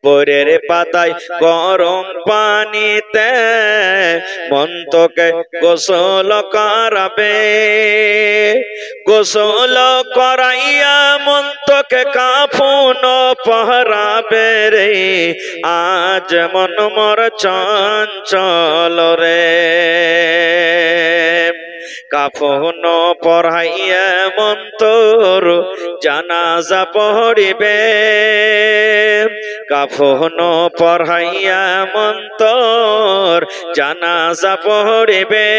পরের পাতায় গরম পানিতে মনকে গোসল করাবে, গোসল করাইয়া মনকে কাফন পহরাবে রে। আজ মন মোর চঞ্চল রে, কাফন পড়াইয়া মন তোর জানাজা পড়িবে, কাফন পড়াইয়া মন তোর জানাজা পড়িবে,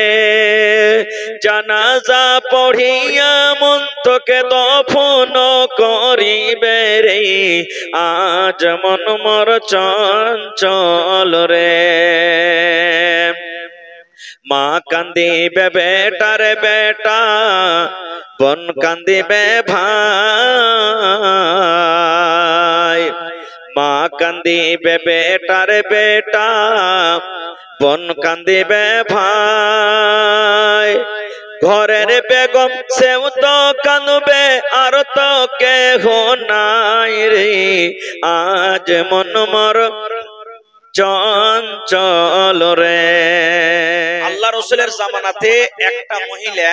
জানাজা পড়িয়া মন তোকে দফন করিবে রে। আজ মন মোর চঞ্চল রে, মা কান্দিবে বেটার বেটা, বোন কান্দিবে ভাই, মা কান্দিবে বেটার বেটা, বোন কান্দিবে ভাই। ঘরের বেগম সেও তো কাঁদবে আর তো কেহ নাই রে। আজ মন মোর চঞ্চল রে। আল্লাহ রাসূলের জামানাতে একটা মহিলা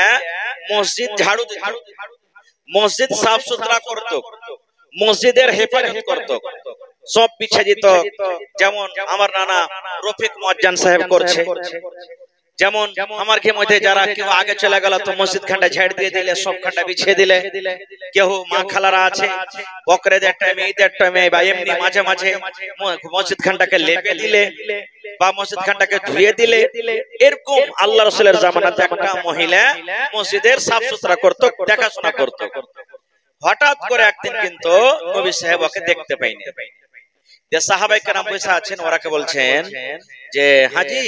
মসজিদ ঝাড়ু দিত, মসজিদ সাফ সুতরা করত, মসজিদের হেফাজত করত, সব পিছে দিত। যেমন আমার নানা রফিক মুয়াজ্জিন সাহেব করছে, যেমন আমার के মধ্যে যারা কেউ আগে চলে গেল তো মসজিদ খানটা ঝাড় দিয়ে দিলে, সব খানটা বিছিয়ে দিলে। কেউ মা খালারা আছে বকরিদের টাইমে, ঈদের টাইমে বা এমনি মাঝে মাঝে মসজিদ খানটাকে লেপে দিলে বা মসজিদ খানটাকে ধুয়ে দিলে। এরকম আল্লাহ রাসূলের জামানাতে একটা মহিলা মসজিদের সাফ সুতরা করত, দেখাশোনা করত। হঠাৎ করে একদিন কিন্তু নবী সাহেব ওকে দেখতে পাইনি। যে সাহাবায়ে কেরাম বসে আছেন, ওরাকে বলছেন যে হাজি,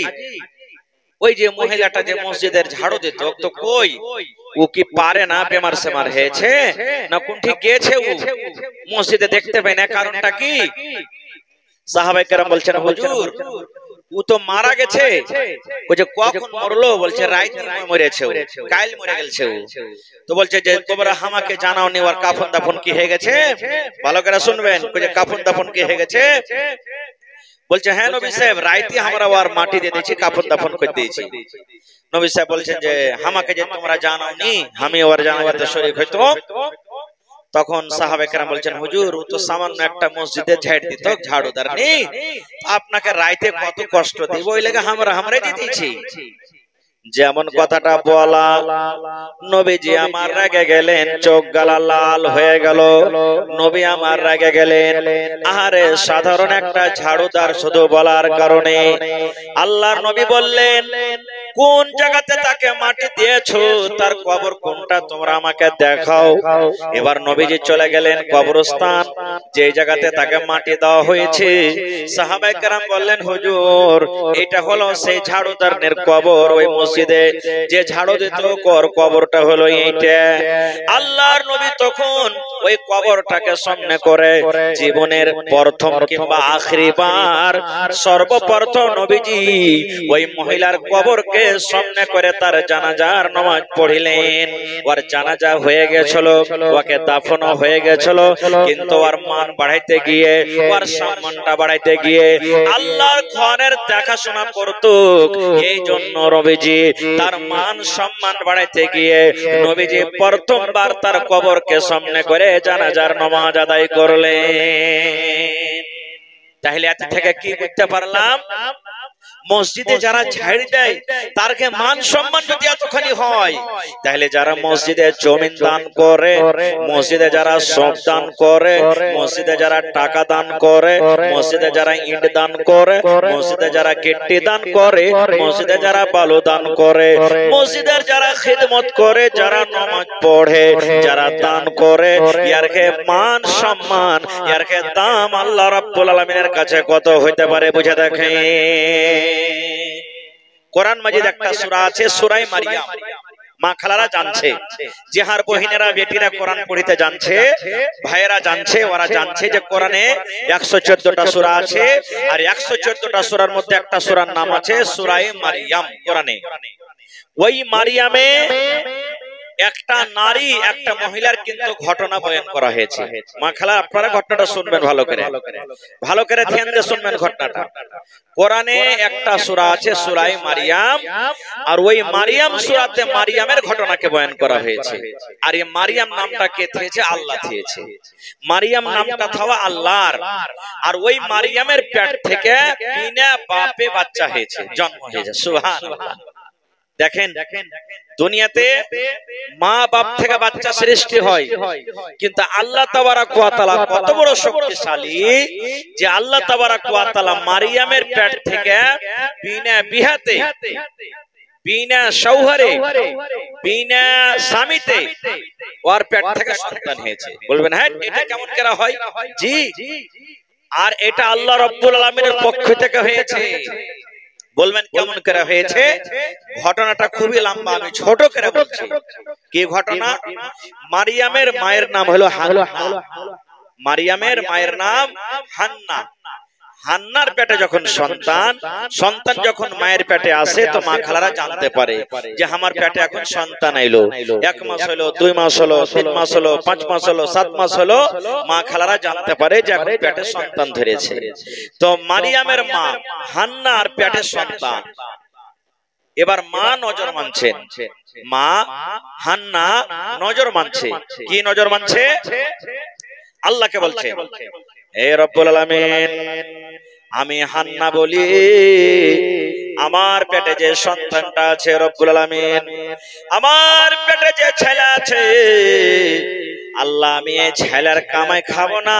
ওই যে মহিলাটা যে মসজিদের ঝাড়ু দিত তো কই, ও কি পারে না, বেমার সেমার হয়েছে না কোন ঠিক গিয়েছে, ও মসজিদে দেখতে পাই না, কারণটা কি? সাহাবায়ে কেরাম বলছেন হুজুর ও তো মারা গেছে। ও যে কখন মরলো? বলছে রাতে মরেছে, কাল মরে গেছে। তো বলছে যে তোমরা আমাকে জানাওনি ওর কাফন দাফন কি হয়ে গেছে? ভালো করে শুনবেন, যে কাফন দাফন কি হয়ে গেছে? বলছে হ্যাঁ নবী সাহেব, রাইতে আমরা ওর মাটি দিয়ে দিয়েছি, কাফন দাফন করে দিয়েছি। নবী সাহেব বলছেন যে আমাকে যে তোমরা জানাওনি, আমি ওর জানাতে শরীক হইতো। তখন সাহাবায়ে কেরাম বলছেন হুজুর ও তো সামান্য একটা মসজিদে ঝাড় দিত, ঝাড়ুদার নেই, আপনাকে রাইতে কত কষ্ট দিব, ওই লাগে আমরাই দিতেছি। যেমন কথাটা বলা, নবীজি আমার রেগে গেলেন, চোখ গালা লাল হয়ে গেল। নবী আমার রেগে গেলেন। আহারে সাধারণ একটা ঝাড়ুদার শুধু বলার কারণে আল্লাহর নবী বললেন কোন জায়গাতে তাকে মাটি দিয়েছো, তার কবর কোনটা তোমরা আমাকে দেখাও। এবার নবীজি চলে গেলেন কবরস্থান, যে জায়গাতে তাকে মাটি দেওয়া হয়েছে। সাহাবায়ে কেরাম বললেন হুজুর এটা হলো সেই ঝাড়ুদারের কবর, ওই মসজিদে যে ঝাড়ু দিত কবরটা হলো এইটা। আল্লাহর নবী তখন ওই কবরটাকে সামনে করে জীবনের প্রথম কিংবা আখেরি বার সর্বপ্রথম নবীজি ওই মহিলার কবরকে সামনে করে তার জানাজার নামাজ পড়িলেন। ওর জানাজা হয়ে গেছিল, ওকে দাফন হয়ে গেছিল, কিন্তু ওর মান বাড়াইতে গিয়ে, ওর সম্মানটা বাড়াইতে গিয়ে আল্লাহর ঘরের দেখাশোনা করত। এই জন্য নবীজি তার মান সম্মান বাড়াইতে গিয়ে নবীজি প্রথমবার তার কবরকে সামনে করে জানাজার নামাজ আদায় করলেন। তাহলে এত থেকে কি বুঝতে পারলাম, মসজিদে যারা ঝাড় দেয় তারকে মান সম্মান যদি এতখানি হয়, তাহলে যারা মসজিদে জমিন দান করে, মসজিদে যারা সব দান করে, মসজিদে যারা টাকা দান করে, মসজিদে যারা ইট দান করে, মসজিদে যারা গিট্টি দান করে, মসজিদে যারা বালু দান করে, মসজিদের যারা খিদমত করে, যারা নামাজ পড়ে, যারা দান করে, ইয়ারকে মান সম্মান, ইয়ারকে দাম আল্লাহ রাব্বুল আলামিনের কাছে কত হইতে পারে বুঝে দেখেন। কোরআন মাজিদ একটা সূরা আছে সূরা মারিয়াম, মা খালারা জানছে, জিহার বহিনেরা বেটিরা কোরআন পড়িতে জানছে, ভাইয়েরা জানছে, ওরা জানছে যে কোরআনে 114টা সূরা আছে, আর 114টা সূরার মধ্যে একটা সূরার নাম আছে সূরা মারিয়াম। কোরআনে ওই মারিয়ামে একটা নারী একটা মহিলার কিন্তু ঘটনা বয়ান করা হয়েছে। মা খালা আপনারা ঘটনাটা শুনবেন ভালো করে ধ্যান দিয়ে শুনবেন ঘটনাটা। কোরআনে একটা সূরা আছে সূরা মারিয়াম, আর ওই মারিয়াম সূরাতে মারিয়ামের ঘটনাকে বয়ান করা হয়েছে। আর এই মারিয়াম নামটা কে দিয়েছে? আল্লাহ দিয়েছে। মারিয়াম নামটা থাওয়া আল্লাহর, আর ওই মারিয়ামের পেট থেকে বিনা বাপে বাচ্চা হয়েছে, জন্ম হয়েছে। সুবহানাল্লাহ। দেখেন দুনিয়াতে মা বাপ থেকে বাচ্চা সৃষ্টি হয়, কিন্তু আল্লাহ তাবারাক ওয়া তাআলা কত বড় শক্তিশালী যে আল্লাহ তাবারাক ওয়া তাআলা মারিয়ামের পেট থেকে বিনা বিহাতে, বিনা শৌহরে, বিনা স্বামীতে ওর পেট থেকে সন্তান হয়েছে। বলবেন হ্যাঁ এটা কেমন করা হয়? জি, আর এটা আল্লাহ রাব্বুল আলামিনের পক্ষ থেকে হয়েছে। বলবেন কেমন করে হয়েছে? ঘটনাটা খুবই লম্বা, আমি ছোট করে বলছি। কি ঘটনা? মারিয়ামের মায়ের নাম হলো হান্না। মারিয়ামের মায়ের নাম হান্না। হান্নার পেটে যখন সন্তান যখন মায়ের পেটে আসে, তো মা খালারা জানতে পারে যে আমার পেটে এখন সন্তান আইলো। 1 মাস হলো, 2 মাস হলো, 3 মাস হলো, 5 মাস হলো, 7 মাস হলো, মা খালারা জানতে পারে যে এখন পেটে সন্তান ধরেছে। তো মারিয়ামের মা হান্নার পেটে সন্তান। এবার মা নজর মানছেন, মা হান্না নজর মানছে। কি নজর মানছে? আল্লাহকে বলছে, হে রব্বুল আলামিন, আমি হান্না বলি আমার পেটে যে সন্তানটা আছে, রব্বুল আলামিন আমার পেটে যে ছেলে আছে, আল্লাহ আমি এই ছেলের কামাই খাবো না,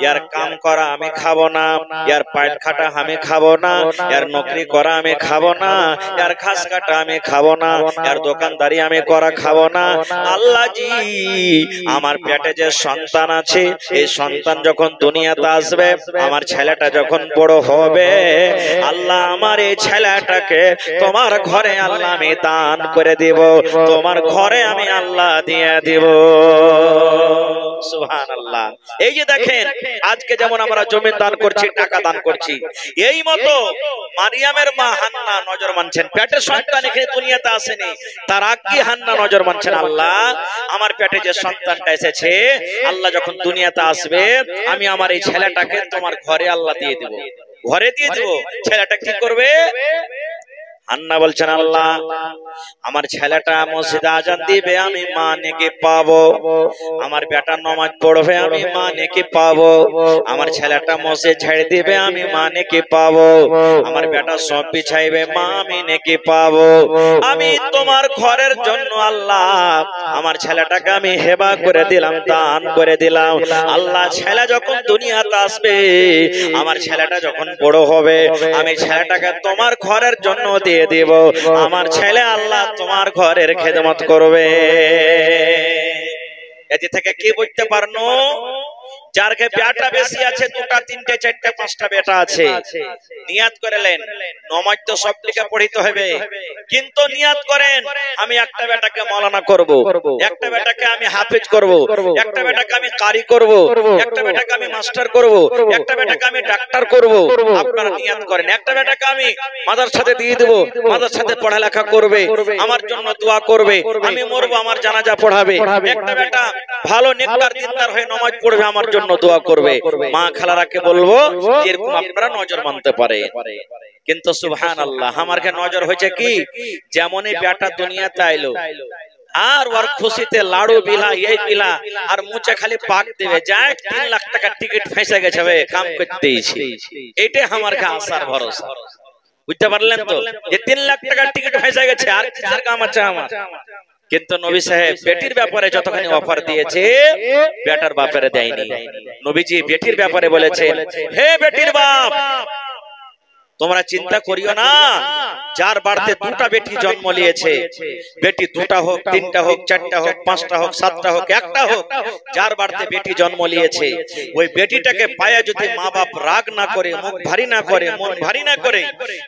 ইয়ার কাম করা আমি খাবো না, ইয়ার পাট খাটা আমি খাবো না, ইয়ার নকরি করা আমি খাবো না, ইয়ার ঘাস কাটা আমি খাবো না, ইয়ার দোকানদারি আমি করা খাবো না। আল্লাহ জি আমার পেটে যে সন্তান আছে, এই সন্তান যখন দুনিয়াতে আসবে, আমার ছেলেটা যখন বড় হবে, আল্লাহ আমার এই ছেলেটাকে তোমার ঘরে আল্লাহ আমি দান করে দিব, তোমার ঘরে আমি আল্লাহ দিয়ে দিব। সুবহানাল্লাহ। এই যে দেখেন আজকে যেমন আমরা জমি দান করছি, টাকা দান করছি, এই মতো মারিয়ামের মা হান্না নজর মানছেন। পেটের সন্তান এখানে দুনিয়াতে আসেনি, তার আগে হান্না নজর মানছেন, আল্লাহ আমার পেটে যে সন্তানটা এসেছে, আল্লাহ যখন দুনিয়াতে আসবে, আমি আমার এই ছেলেটাকে তোমার ঘরে আল্লাহ দিয়ে দিব, ঘরে দিয়ে দিব। ছেলেটা কি করবে? হান্না বলছেন, আল্লাহ আমার ছেলেটা মসজিদে আজান দিবে, আমি মা নেকি পাবো। আমার বেটা নামাজ পড়বে, আমি মা নেকি পাবো। আমার ছেলেটা মসজিদ ছেড়ে দিবে, আমি মা নেকি পাবো। আমার বেটা সব বিছাইবে, মা আমি নেকি পাবো। আমি তোমার ঘরের জন্য আল্লাহ আমার ছেলেটাকে আমি হেবা করে দিলাম, দান করে দিলাম। আল্লাহ ছেলে যখন দুনিয়াতে আসবে, আমার ছেলেটা যখন বড় হবে, আমি ছেলেটাকে তোমার ঘরের জন্য দিয়ে দিব। আমার ছেলে আল্লাহ তোমার ঘরের খেদমত করবে। এতে থেকে কি বুঝতে পারনো? যার বেটা বেশি আছে, 2টা 3টে 4টে 5টা বেটা আছে, নিয়াত করেলেন নামাজ তো সব লিখে পড়িতে হবে, কিন্তু নিয়াত করেন আমি একটা বেটাকে মাওলানা করব, একটা বেটাকে আমি হাফেজ করব, একটা বেটাকে আমি কারি করব, একটা বেটাকে আমি মাস্টার করব, একটা বেটাকে আমি ডাক্তার করব। আপনারা নিয়াত করেন একটা বেটাকে আমি মাদ্রাসাতে দিয়ে দেব, মাদ্রাসাতে পড়ালেখা করবে, আমার জন্য দোয়া করবে, আমি মরবো আমার জানাজা পড়াবে। একটা বেটা ভালো নেককার দিনদার হয়ে নামাজ পড়বে, আমার জন্য দোয়া করবে। মা খালারাকে বলবো এরকম আপনারা নজর মানতে পারে। কিন্তু সুবহানাল্লাহ, আমারকে নজর হয়েছে কি, যেমনই বেটা দুনিয়াতে আইলো, আর ওর খুশিতে লাড়ু বিলা এই বিলা আর মুচে খালি পাক দিবে, যায় 3 লাখ টাকা টিকিট ফেসে গেছে, কাম করতেইছি। এটাই আমার আশার ভরসা। বুঝতে পারলেন তো, যে 3 লাখ টাকার টিকিট ফেসে গেছে, আর কিসের কাম আছে আমার? কিন্তু নবী সাহেব বেটির ব্যাপারে যতখানি অফার দিয়েছে, বেটার ব্যাপারে দেয়নি। নবীজি বেটির ব্যাপারে বলেছেন, হে বেটির বাপ, তোমরা চিন্তা করিও না, যার বাড়িতে 2টা বেটি জন্ম নিয়েছে, বেটি 2টা হোক, 3টা হোক, 4টা হোক, 5টা হোক, 7টা হোক, একটা হোক, যার বাড়িতে বেটি জন্ম নিয়েছে, ওই বেটিটাকে পায়ে যদি মা বাপ রাগ না করে, মুখ ভারী না করে, মন ভারী না করে,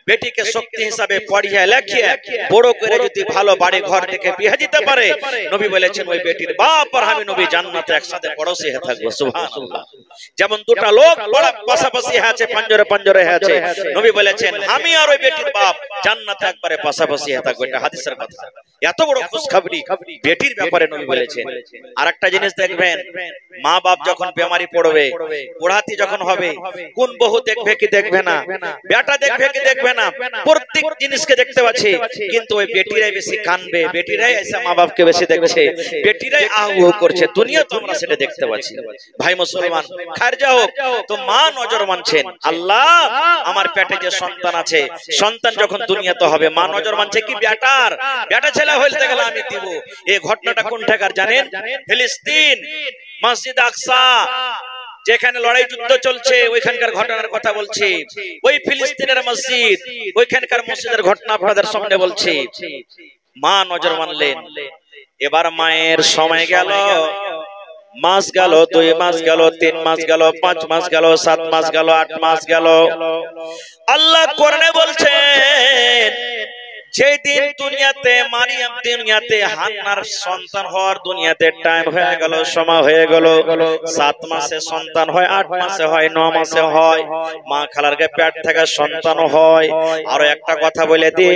বেটিকে শক্তি হিসাবে পড়িয়ে লেখিয়ে বড় করে যদি ভালো বাড়ি ঘর দেখে বিয়ে দিতে পারে, নবী বলেছেন ওই বেটির বাপ আর আমি নবী জান্নাতে একসাথে পড়োশি হয়ে থাকবো। সুবহানাল্লাহ। যেমন 2টা লোক পাশাপাশি আছে, পাঞ্জরে পাঞ্জরে আছে, নবী বলেছেন আমি আর ওই বেটির বাপ জান্নাতে একবারে পাশাপাশি হয়ে থাকবো। এটা হাদিসের কথা। এত বড় খুশখবরি বেটির ব্যাপারে নবী বলেছেন। আরেকটা জিনিস দেখবেন, মা বাপ যখন বেমারি পড়বে, বুড়াতি যখন হবে, কোন বহু দেখবে কি দেখবে না, বেটা দেখবে কি দেখবে না, প্রত্যেক জিনিসকে দেখতে পাচ্ছে, কিন্তু ওই বেটিরাই বেশি কানবে, বেটিরাই এসে মা বাপকে বেশি দেখছে, বেটিরাই আহু করছে। দুনিয়া তো আমরা সেটা দেখতে পাচ্ছি। ভাই মুসলমান, খারজা হোক তো মা নজর মানছেন, আল্লাহ আমার পেটে যে সন্তান আছে, সন্তান যখন দুনিয়াতে হবে, মা নজর মানছে কি বেটার, বেটা ছেলে হইতে গেলে আমি দিব। এই ঘটনাটা কোন ঠাকার জানেন? ফিলিস্তিন, মসজিদ আকসা, যেখানে লড়াই যুদ্ধ চলছে, ওইখানকার ঘটনার কথা বলছি। ওই ফিলিস্তিনের মসজিদ, ওইখানকার মসজিদের ঘটনা আপনাদের সামনে বলছি। মা নজর মানলেন। এবার মায়ের সময় গেল, মাস গেল, 2 মাস গেল, 3 মাস গেল, 5 মাস গেল, 7 মাস গেল, 8 মাস গেল। আল্লাহ কোরআনে বলছেন, যেই দিন দুনিয়াতে মারিয়াম, দুনিয়াতে হান্নার সন্তান হওয়ার দুনিয়াতে টাইম হয়ে গেল, সময় হয়ে গেল, 7 মাসে সন্তান হয়, 8 মাসে হয়, 9 মাসে হয়, মা খালার পেট থেকে সন্তান হয়। আরো একটা কথা বলে দি,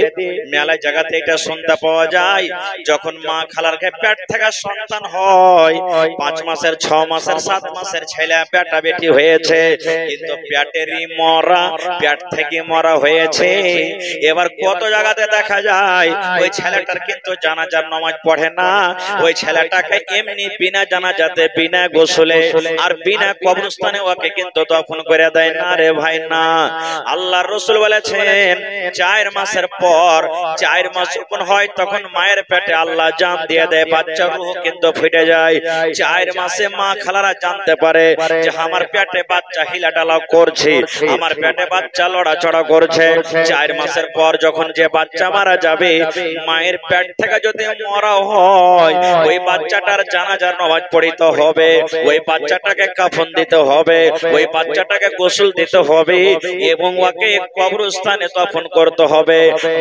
মেলায় জায়গাতে এটা শুনতে পাওয়া যায়, যখন মা খালার পেট থেকে সন্তান হয়, 5 মাসের, 6 মাসের, 7 মাসের ছেলে পেটা বেটি হয়েছে, কিন্তু পেটেরই মরা, পেট থেকে মরা হয়েছে। এবার কত জায়গাতে দেখা যায় ওই ছেলেটার কিন্তু জানাজার নামাজ পড়ে না, ওই ছেলেটাকে এমনি বিনা জানাজাতে, বিনা গোসলে আর বিনা কবরস্থানে ওকে কিন্তু দফন করে দেয় না রে ভাই, না। আল্লাহর রাসূল বলেছেন, 4 মাসের পর, 4 মাস যখন হয় তখন মায়ের পেটে আল্লাহ জান দিয়ে দেয়, বাচ্চার রূহ কিন্তু ফুটে যায়। 4 মাসে মা খালারা জানতে পারে যে আমার পেটে বাচ্চা হিলাডালা করছে, আমার পেটে বাচ্চা লড়াচড়া করছে। 4 মাসের পর যখন যে বাচ্চা মারা যাবে, মায়ের পেট থেকে যদি মরা হয়, ওই বাচ্চাটার জানাজার নামাজ পড়িতে হবে, ওই বাচ্চাটাকে কাফন দিতে হবে, ওই বাচ্চাটাকে গোসল দিতে হবে, এবং ওকে কবরস্থানে দফন করতে হবে।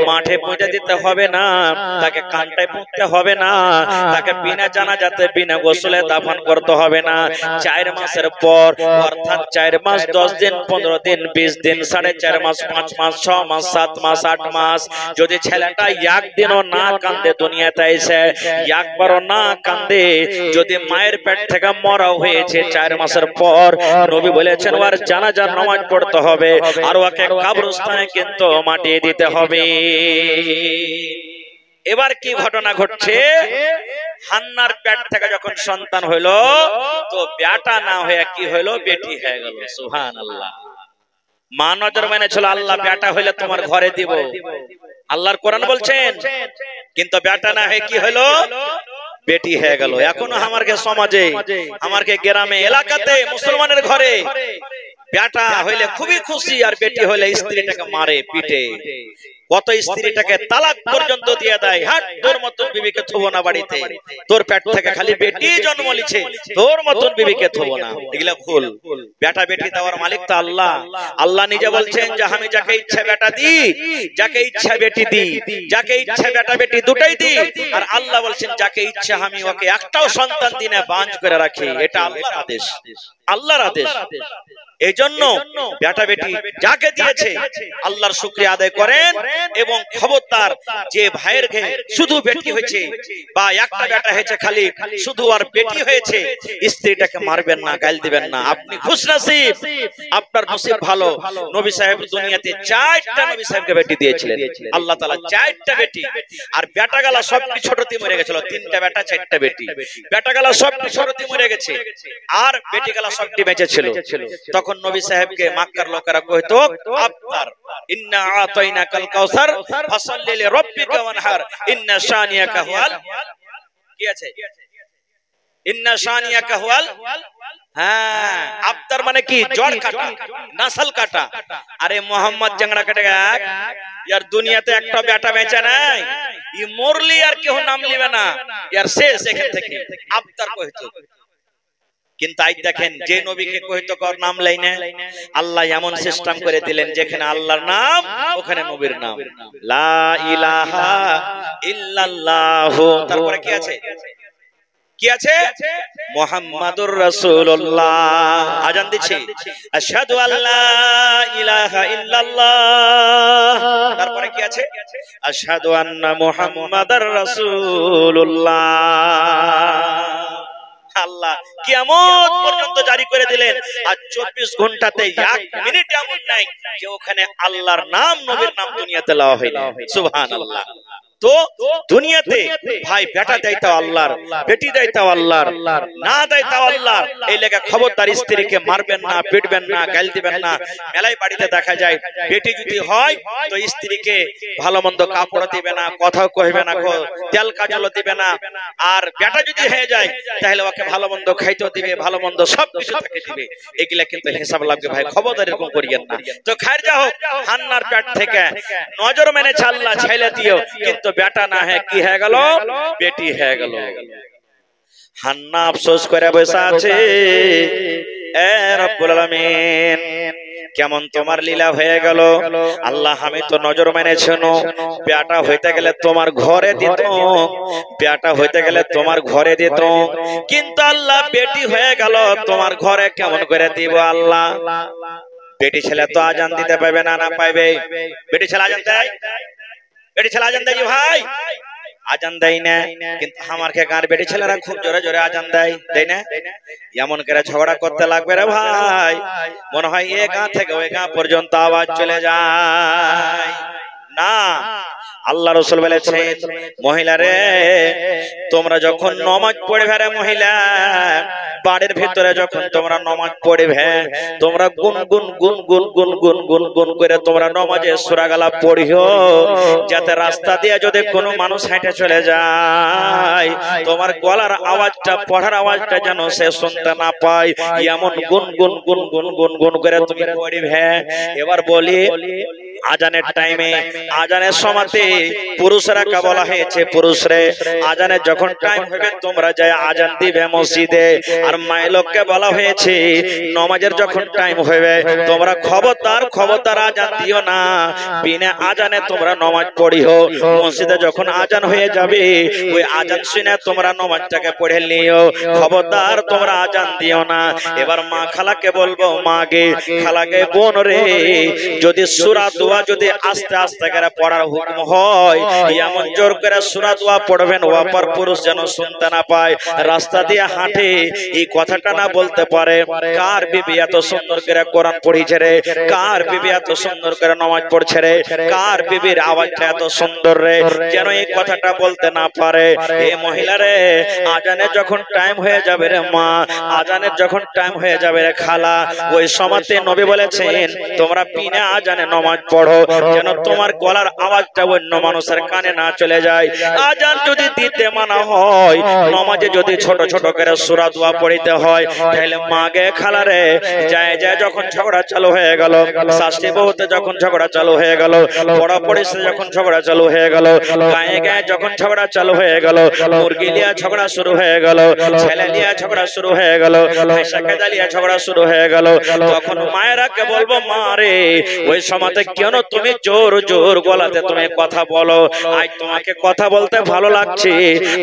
মাঠে পুঁতে দিতে হবে না, তাকে কানটায় পুঁততে হবে না, তাকে বিনা জানাজাতে, বিনা গোসলে দাফন করতে হবে না। 4 মাসের পর, অর্থাৎ 4 মাস 10 দিন, 15 দিন, 20 দিন, 4.5 মাস, 5 মাস, 6 মাস, 7 মাস, 8 মাস, যদি ছেলেটা একদিনও না কান্দে, দুনিয়াতে এসে একবারও না কান্দে, যদি মায়ের পেট থেকে মরা হয়েছে 4 মাসের পর, নবী বলেছেন ওর জানাজার নামাজ পড়তে হবে, আর ওকে কবরস্থানে কিন্তু মাটিয়ে দিতে হবে। এবার কি ঘটনা ঘটছে? হান্নার পেট থেকে যখন সন্তান হইল, তো বেটা না হয়ে কি হইল? বেটি হয়ে গেল। সুবহানাল্লাহ। মা নজর মেনেছিল, আল্লাহ বেটা হইলে তোমার ঘরে দিব, আল্লাহর কোরআন বলছেন, কিন্তু বেটা না হয়ে কি হইল? বেটি হয়ে গেল। এখনো আমারকে সমাজে, আমারকে গ্রামে, এলাকাতে, মুসলমানের ঘরে বেটা হইলে খুবই খুশি, আর বেটি হইলে স্ত্রীটাকে মারে, পিটে। কত স্ত্রীটাকে তালাক পর্যন্ত দিয়ে দেয়, হাট তোর মতন বিবিকে থবো না বাড়িতে, তোর পেট থেকে খালি বেটি জন্ম লিছে, তোর মতন বিবিকে থবো না। এগুলা ভুল। বেটা বেটি দেওয়ার মালিক তো আল্লাহ। আল্লাহ নিজে বলছেন যে আমি যাকে ইচ্ছা বেটা দি, যাকে ইচ্ছা বেটি দি, যাকে ইচ্ছা বেটা বেটি দুটাই দি, আর আল্লাহ বলছেন যাকে ইচ্ছা আমি ওকে একটাও সন্তান দিনে বাঞ্চ করে রাখি। এটা আল্লাহর আদেশ, আল্লাহর আদেশ। এই জন্য বেটা বেটি যাকে দিয়েছে আল্লাহর শুকরিয়া আদায় করেন, এবং খবরদার যে ভাইয়ের শুধু বেটি হয়েছে বা একটা বেটা হয়েছে খালি, শুধু আর বেটি হয়েছে, স্ত্রীটাকে মারবেন না, গাল দিবেন না। আপনি খুশনসিব, আপনার নসিব ভালো। নবী সাহেব দুনিয়াতে 4টা নবী সাহেবকে বেটি দিয়েছিলেন আল্লাহ তাআলা, 4টা বেটি। আর বেটা গালা সবটি ছোটতে মরে গেছিল, 3টা বেটা 4টা বেটি। বেটা গালা সবটি ছোটতে মরে গেছে, আর বেটি গালা সবটি বেঁচে ছিল। তখন নবী সাহেবকে মক্কার লোকেরা কইতো, আফতার, ইন্না আতাইনাকাল কাউসার ফাসাল্লি লিরাব্বিকা ওয়ানহার, ইন্না শানিয়াকা হুয়াল, কি আছে? ইন্না শানিয়াকা হুয়াল, হ্যাঁ, আফতার মানে কি? জড় কাটা, নাসল কাটা। আরে মোহাম্মদ জাংড়া কাটে গাক, ইয়ার দুনিয়াতে একটা বেটা বেঁচে নাই, ই মরলি আর কেউ নাম লিবে না, ইয়ার শেষ এখান থেকে। আফতার কইতো। কিন্তু আজ দেখেন, যে নবীকে কইতো কর নাম লাইনে, আল্লাহ এমন সিস্টেম করে দিলেন, যেখানে আল্লাহর নাম ওখানে নবীর নাম। লা ইলাহা ইল্লাল্লাহু, তারপরে কি আছে? কি আছে? মুহাম্মাদুর রাসূলুল্লাহ। আজান দিচ্ছে, আশহাদু আল্লা ইলাহা ইল্লাল্লাহ। তারপরে কি আছে? আশহাদু আন্না মুহাম্মাদার রাসূলুল্লাহ। আল্লাহ কিয়ামত পর্যন্ত জারি করে দিলেন। আর 24 ঘন্টাতে 1 মিনিট এমন নাই যে ওখানে আল্লাহর নাম, নবীর নাম দুনিয়াতে লাওয়া হয়নি। সুবহানাল্লাহ। তো দুনিয়াতে ভাই বেটা দেয় তাও আল্লাহর, বেটি দেয় তাও আল্লাহর, না দেয় তাও আল্লাহর। এই লেগে খবরদার স্ত্রীকে মারবেন না, পিটবেন না, গাল দিবেন না। মেলায় বাড়িতে দেখা যায় বেটি যদি হয় তো স্ত্রীকে ভালো মন্দ কাপড় দিবে না, কথাও কইবে না, তেল কাজলও দিবে না। আর বেটা যদি হয়ে যায় তাহলে ওকে ভালো মন্দ খাইতেও দিবে, ভালো মন্দ সব কিছু তাকে দিবে। এগুলা কিন্তু হিসাব লাগবে ভাই, খবরদার এরকম করিয়েন না। তো খায়ের যা হোক, হান্নার পেট থেকে নজর মেনে আল্লাহ ছেলে দিও, কিন্তু বেটা না হয় কি হয়ে গেল? বেটি হয়ে গেল। হান্না আফসোস করে বসে আছে। এ রব্বুল আলামিন, কেমন তোমার লীলা হয়ে গেল আল্লাহ। আমি তো নজর মেনেছিল, বেটা হইতে গেলে তোমার ঘরে দিত, বেটা হইতে গেলে তোমার ঘরে দিত, কিন্তু আল্লাহ বেটি হয়ে গেল, তোমার ঘরে কেমন করে দিব আল্লাহ? বেটি ছেলে তো আজান দিতে পাবে না? না পাইবে? বেটি ছেলে আজান দেয়? বেটি ছেলে আজান দেয় ভাই? আজান দেয় না। কিন্তু আমার কে গাঁর বেটি ছেলেরা খুব জোরে জোরে আজান দেয়, দেয় না? এমন করে ঝগড়া করতে লাগবে রে ভাই, মনে হয় এ গাঁ থেকে ওই গাঁ পর্যন্ত আওয়াজ চলে যায়। না, আল্লাহ রাসূল বলেছেন, মহিলা রে তোমরা যখন নামাজ পড়বে রে মহিলা, বাড়ির ভিতরে যখন তোমরা নামাজ পড়বে, তোমরা গুনগুন গুনগুন গুনগুন গুনগুন করে তোমরা নামাজে সূরা গালা পড়িও, যাতে রাস্তা দিয়ে যদি কোনো মানুষ হেঁটে চলে যায় তোমার গলার আওয়াজটা, পড়ার আওয়াজটা যেন সে শুনতে না পায়, এমন গুনগুন গুনগুন গুনগুন করে তুমি পড়িবে। এবার বলি, আজানের টাইমে, আজানের সময়তে পুরুষরা কে বলা হয়েছে? পুরুষরে আজানের যখন টাইম হবে তোমরা যায় আজান দিবে মসজিদে। আর মাই লোককে বলা হয়েছে নামাজের যখন টাইম হবে তোমরা খবরদার খবরদার আজান দিও না, বিনা আজানে তোমরা নামাজ পড়িও। মসজিদে যখন আজান হয়ে যাবে ওই আজান শুনে তোমরা নামাজটাকে পড়ে নিও, খবরদার তোমরা আজান দিও না। এবার মা খালাকে বলবো, মা গে, খালাকে, বোন রে, যদি সূরা দোয়া যদি আস্তে আস্তে করে পড়ার হুকুম হয়, এমন জোর করে সূরা দোয়া পড়বেন ওয়াপার পুরুষ যেন শুনতে না পায়, রাস্তা দিয়ে হাঁটে এই কথাটা না বলতে পারে, কার বিবি এত সুন্দর করে কোরআন পড়িছে রে, কার বিবি এত সুন্দর করে নামাজ পড়ছে রে, কার বিবির আওয়াজটা এত সুন্দর রে, যেন এই কথাটা বলতে না পারে। এ মহিলা রে, আজানের যখন টাইম হয়ে যাবে রে মা, আজানের যখন টাইম হয়ে যাবে রে খালা, ওই সময়তে নবী বলেছেন তোমরা বিনা আজানে নামাজ পড়ো, যেন তোমার গলার আওয়াজটা অন্য মানুষের কানে না চলে যায়। আজান যদি দিতে মানা হয়, নামাজে যদি ছোট ছোট করে সূরা দোয়া পড়িতে হয়, তাহলে মাগে খালারে যায় যায় যখন ঝগড়া চালু হয়ে গেল, শাস্তি বহুতে যখন ঝগড়া চালু হয়ে গেল, পড়াপড়িতে যখন ঝগড়া চালু হয়ে গেল, গায়ে গায়ে যখন ঝগড়া চালু হয়ে গেল, মুরগি লিয়া ঝগড়া শুরু হয়ে গেল, ছেলে লিয়া ঝগড়া শুরু হয়ে গেল, ভাইসাকে লিয়া ঝগড়া শুরু হয়ে গেল, তখন মায়েরাকে বলবো, মা রে ওই সময়তে কেন তুমি জোর জোর গলাতে তুমি কথা বলো? আজ তোমাকে কথা বলতে ভালো লাগছে,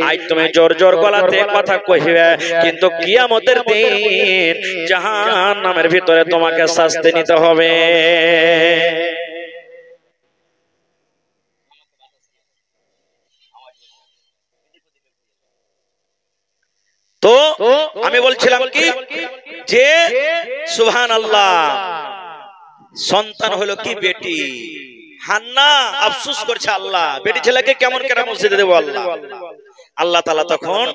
আজ তুমি জোর জোর গলাতে কথা কইবে, কিন্তু কিয়ামতের দিন জাহান্নামের ভিতরে তোমাকে শাস্তি নিতে হবে। তো আমি বলছিলাম কি, যে সুবহানাল্লাহ, সন্তান হলো কি বেটি। হান্না আফসোস করছে, আল্লাহ বেটি ছেলেকে কেমন করে মসজিদে দেবো আল্লাহ। আল্লাহ তাআলা তখন